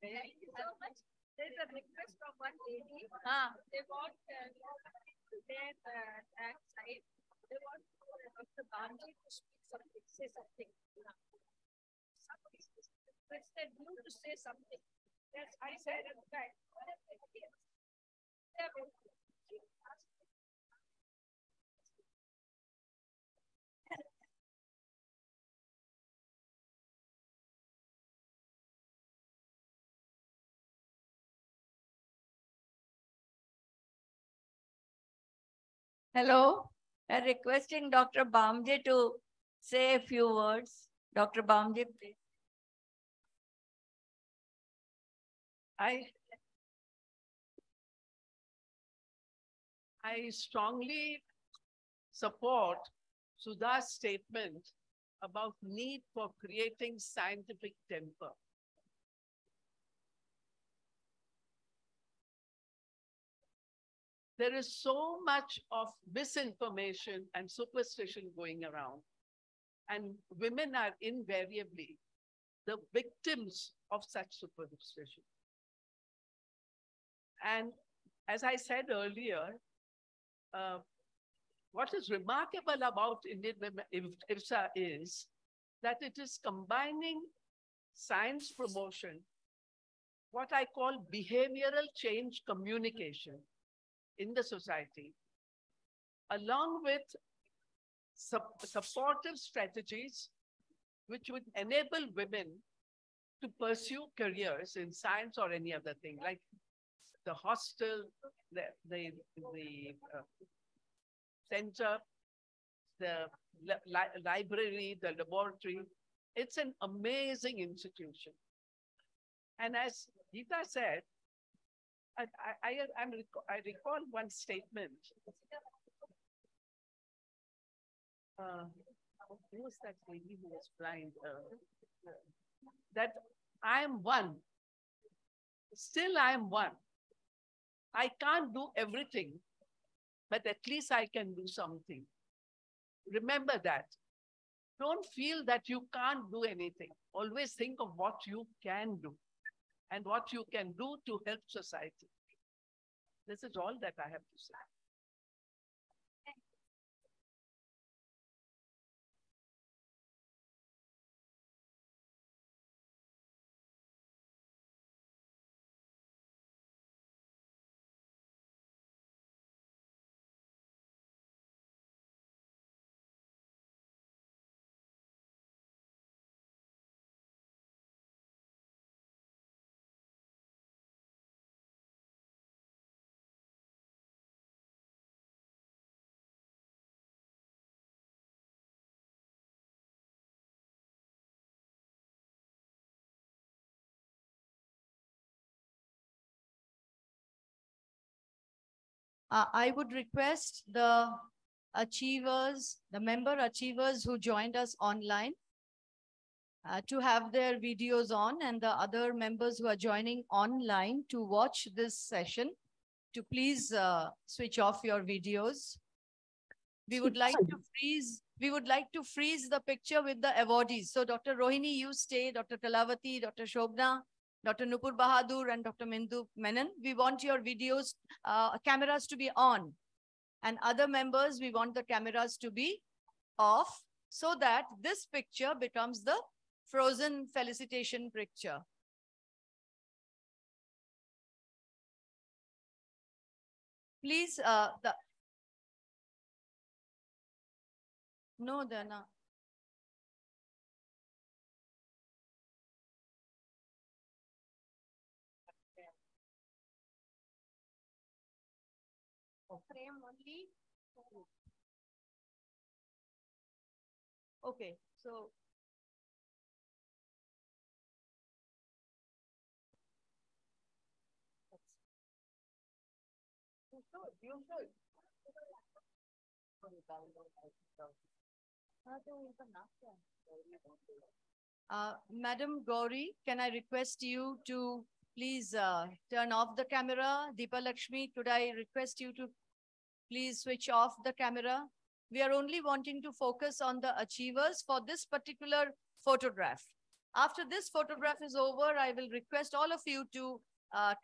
Thank you so much. There's a request from one lady. They want their that side. They want Dr. Bamji to speak something, say something. Somebody requested you to say something. Yes, I said it. Right. Hello, I'm requesting Dr. Bamji to say a few words. Dr. Bamji, please. I strongly support Sudha's statement about need for creating scientific temper. There is so much of misinformation and superstition going around, and women are invariably the victims of such superstition. And as I said earlier, what is remarkable about Indian IWSA is that it is combining science promotion, what I call behavioral change communication in the society, along with supportive strategies which would enable women to pursue careers in science or any other thing, like the hostel, the center, the library, the laboratory. It's an amazing institution. And as Geeta said, I recall one statement. Who was that lady who was blind? That I am one. Still I am one. I can't do everything, but at least I can do something. Remember that. Don't feel that you can't do anything. Always think of what you can do and what you can do to help society. This is all that I have to say. I would request the achievers, the member achievers who joined us online to have their videos on, and the other members who are joining online to watch this session to please switch off your videos. We would like to freeze the picture with the awardees. So Dr. Rohini, you stay, Dr. Kalavati, Dr. Shobna, Dr. Nupur Bahadur, and Dr. Mindu Menon. We want your videos, cameras to be on. And other members, we want the cameras to be off so that this picture becomes the frozen felicitation picture. Please, no, they're not. Frame only. Okay, so you should. Madam Gauri, can I request you to please turn off the camera? Deepa Lakshmi, could I request you to please switch off the camera? We are only wanting to focus on the achievers for this particular photograph. After this photograph is over, I will request all of you to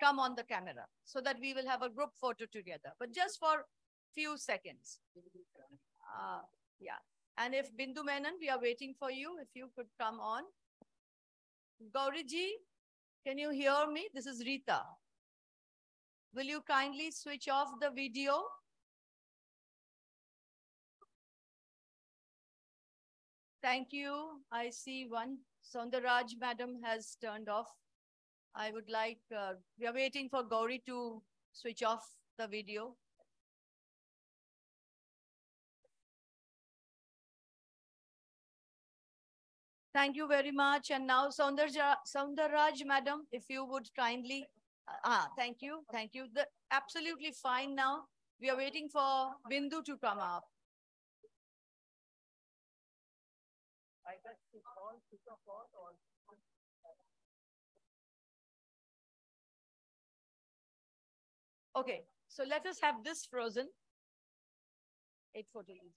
come on the camera so that we will have a group photo together, but just for few seconds. Yeah. And if Bindu Menon, we are waiting for you. If you could come on. Gauriji, can you hear me? This is Rita. Will you kindly switch off the video? Thank you. I see one. Soundaraj madam has turned off. I would like, we are waiting for Gauri to switch off the video. Thank you very much. And now Soundaraj madam, if you would kindly, thank you. Thank you. Absolutely fine now. We are waiting for Bindu to come up. Okay, so let us have this frozen. 8:40.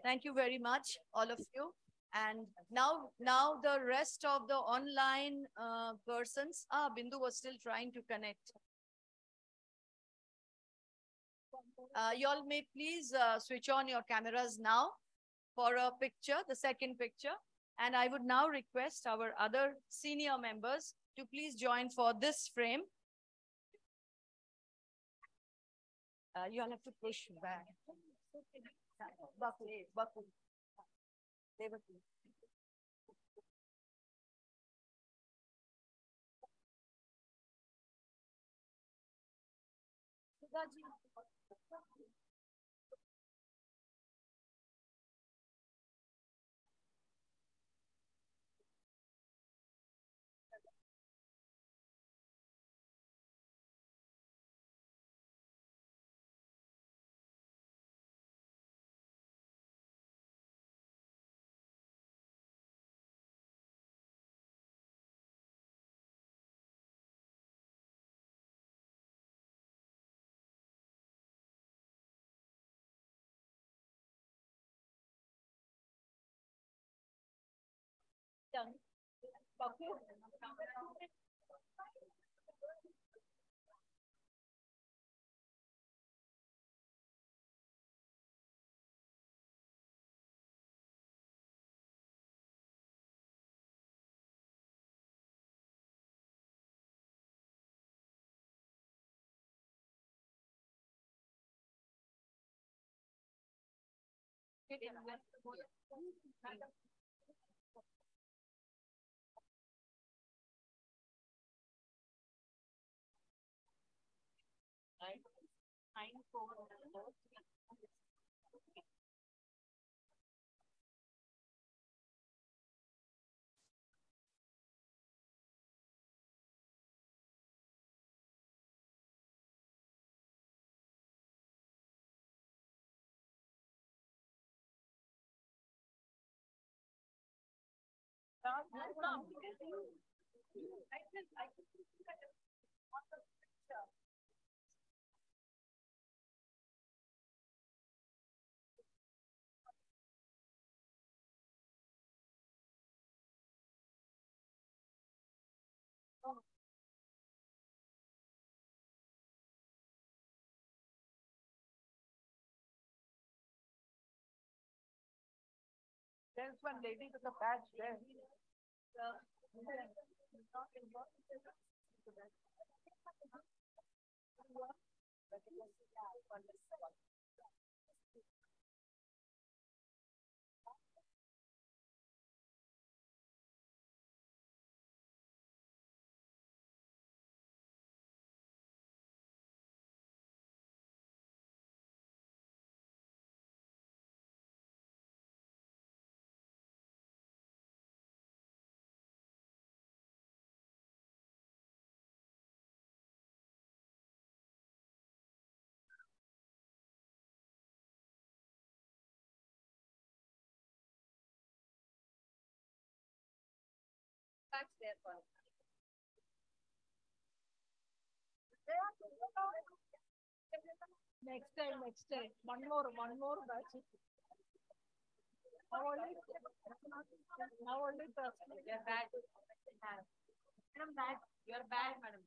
Thank you very much, all of you. And now the rest of the online persons. Bindu was still trying to connect. You all may please switch on your cameras now for a picture, the second picture. And I would now request our other senior members to please join for this frame. You all have to push back. Baku. There's one lady with a badge there. bags there for us. Next time, next time. One more batch. Now only trust me. You're bad. Madam, bad. You're bad, madam.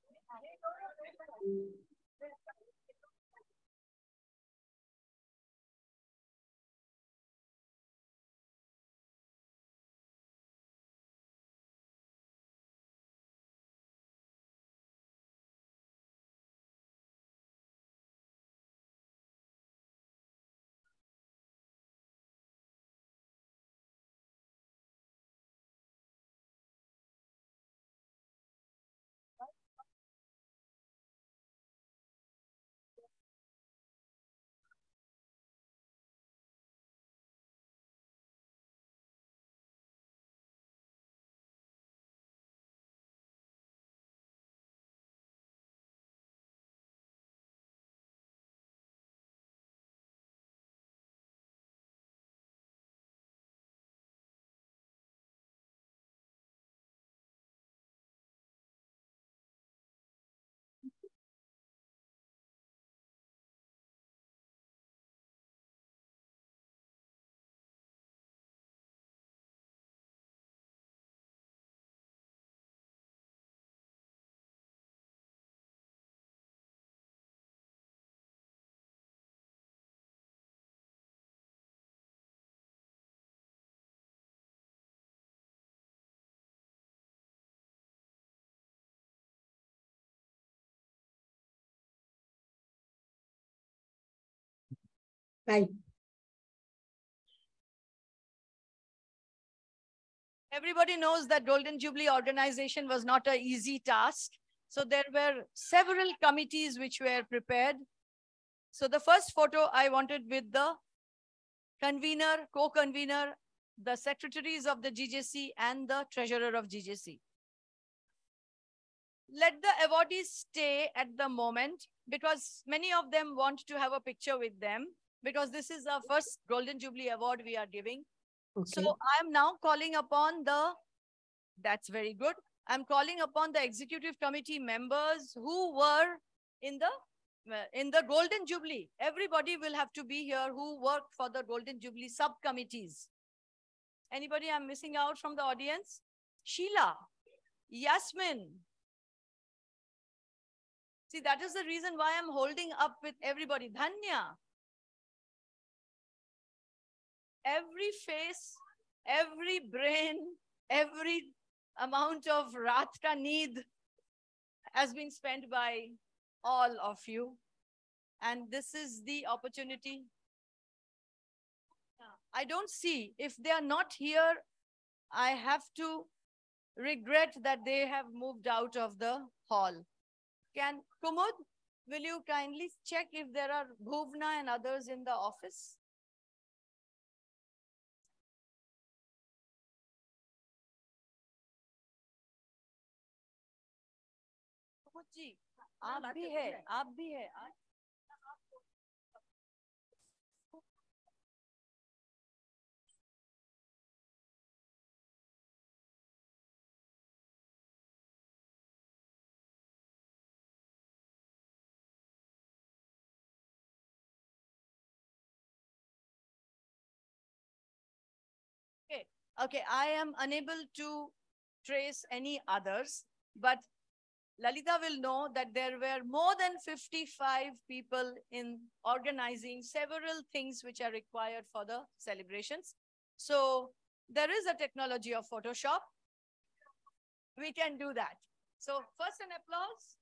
Right. Everybody knows that Golden Jubilee organization was not an easy task. So there were several committees which were prepared. So the first photo I wanted with the convener, co-convener, the secretaries of the GJC and the treasurer of GJC. Let the awardees stay at the moment because many of them want to have a picture with them because this is our first Golden Jubilee Award we are giving. Okay. So I am now calling upon that's very good. I'm calling upon the executive committee members who were in the Golden Jubilee. Everybody will have to be here who worked for the Golden Jubilee subcommittees. Anybody I'm missing out from the audience? Sheila, Yasmin. See, that is the reason why I'm holding up with everybody. Dhanya. Every face, every brain, every amount of raat ka need has been spent by all of you. And this is the opportunity. I don't see, if they are not here, I have to regret that they have moved out of the hall. Can Kumud, will you kindly check if there are Bhuvna and others in the office? कुमुद जी, आप भी है, आप भी है. Okay, I am unable to trace any others, but Lalita will know that there were more than 55 people in organizing several things which are required for the celebrations. So there is a technology of Photoshop. We can do that. So first an applause.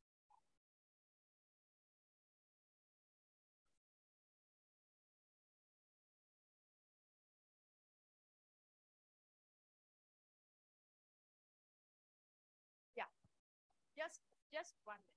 Yeah, just one minute.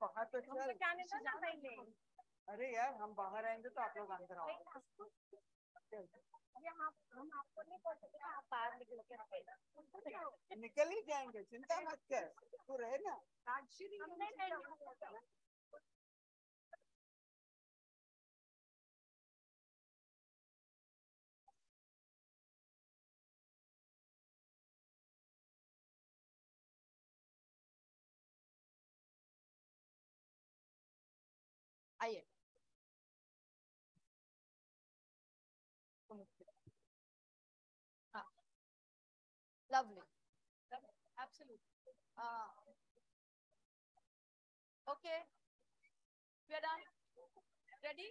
बाहर तो चल। अरे यार हम बाहर आएंगे तो आप लोग अंदर आओ। हम आपको नहीं बोल सकते, आप बाहर निकल के निकल ही जाएंगे, चिंता मत कर, तू रहे ना। आइए। Lovely. Absolutely. Okay. We are done. Ready?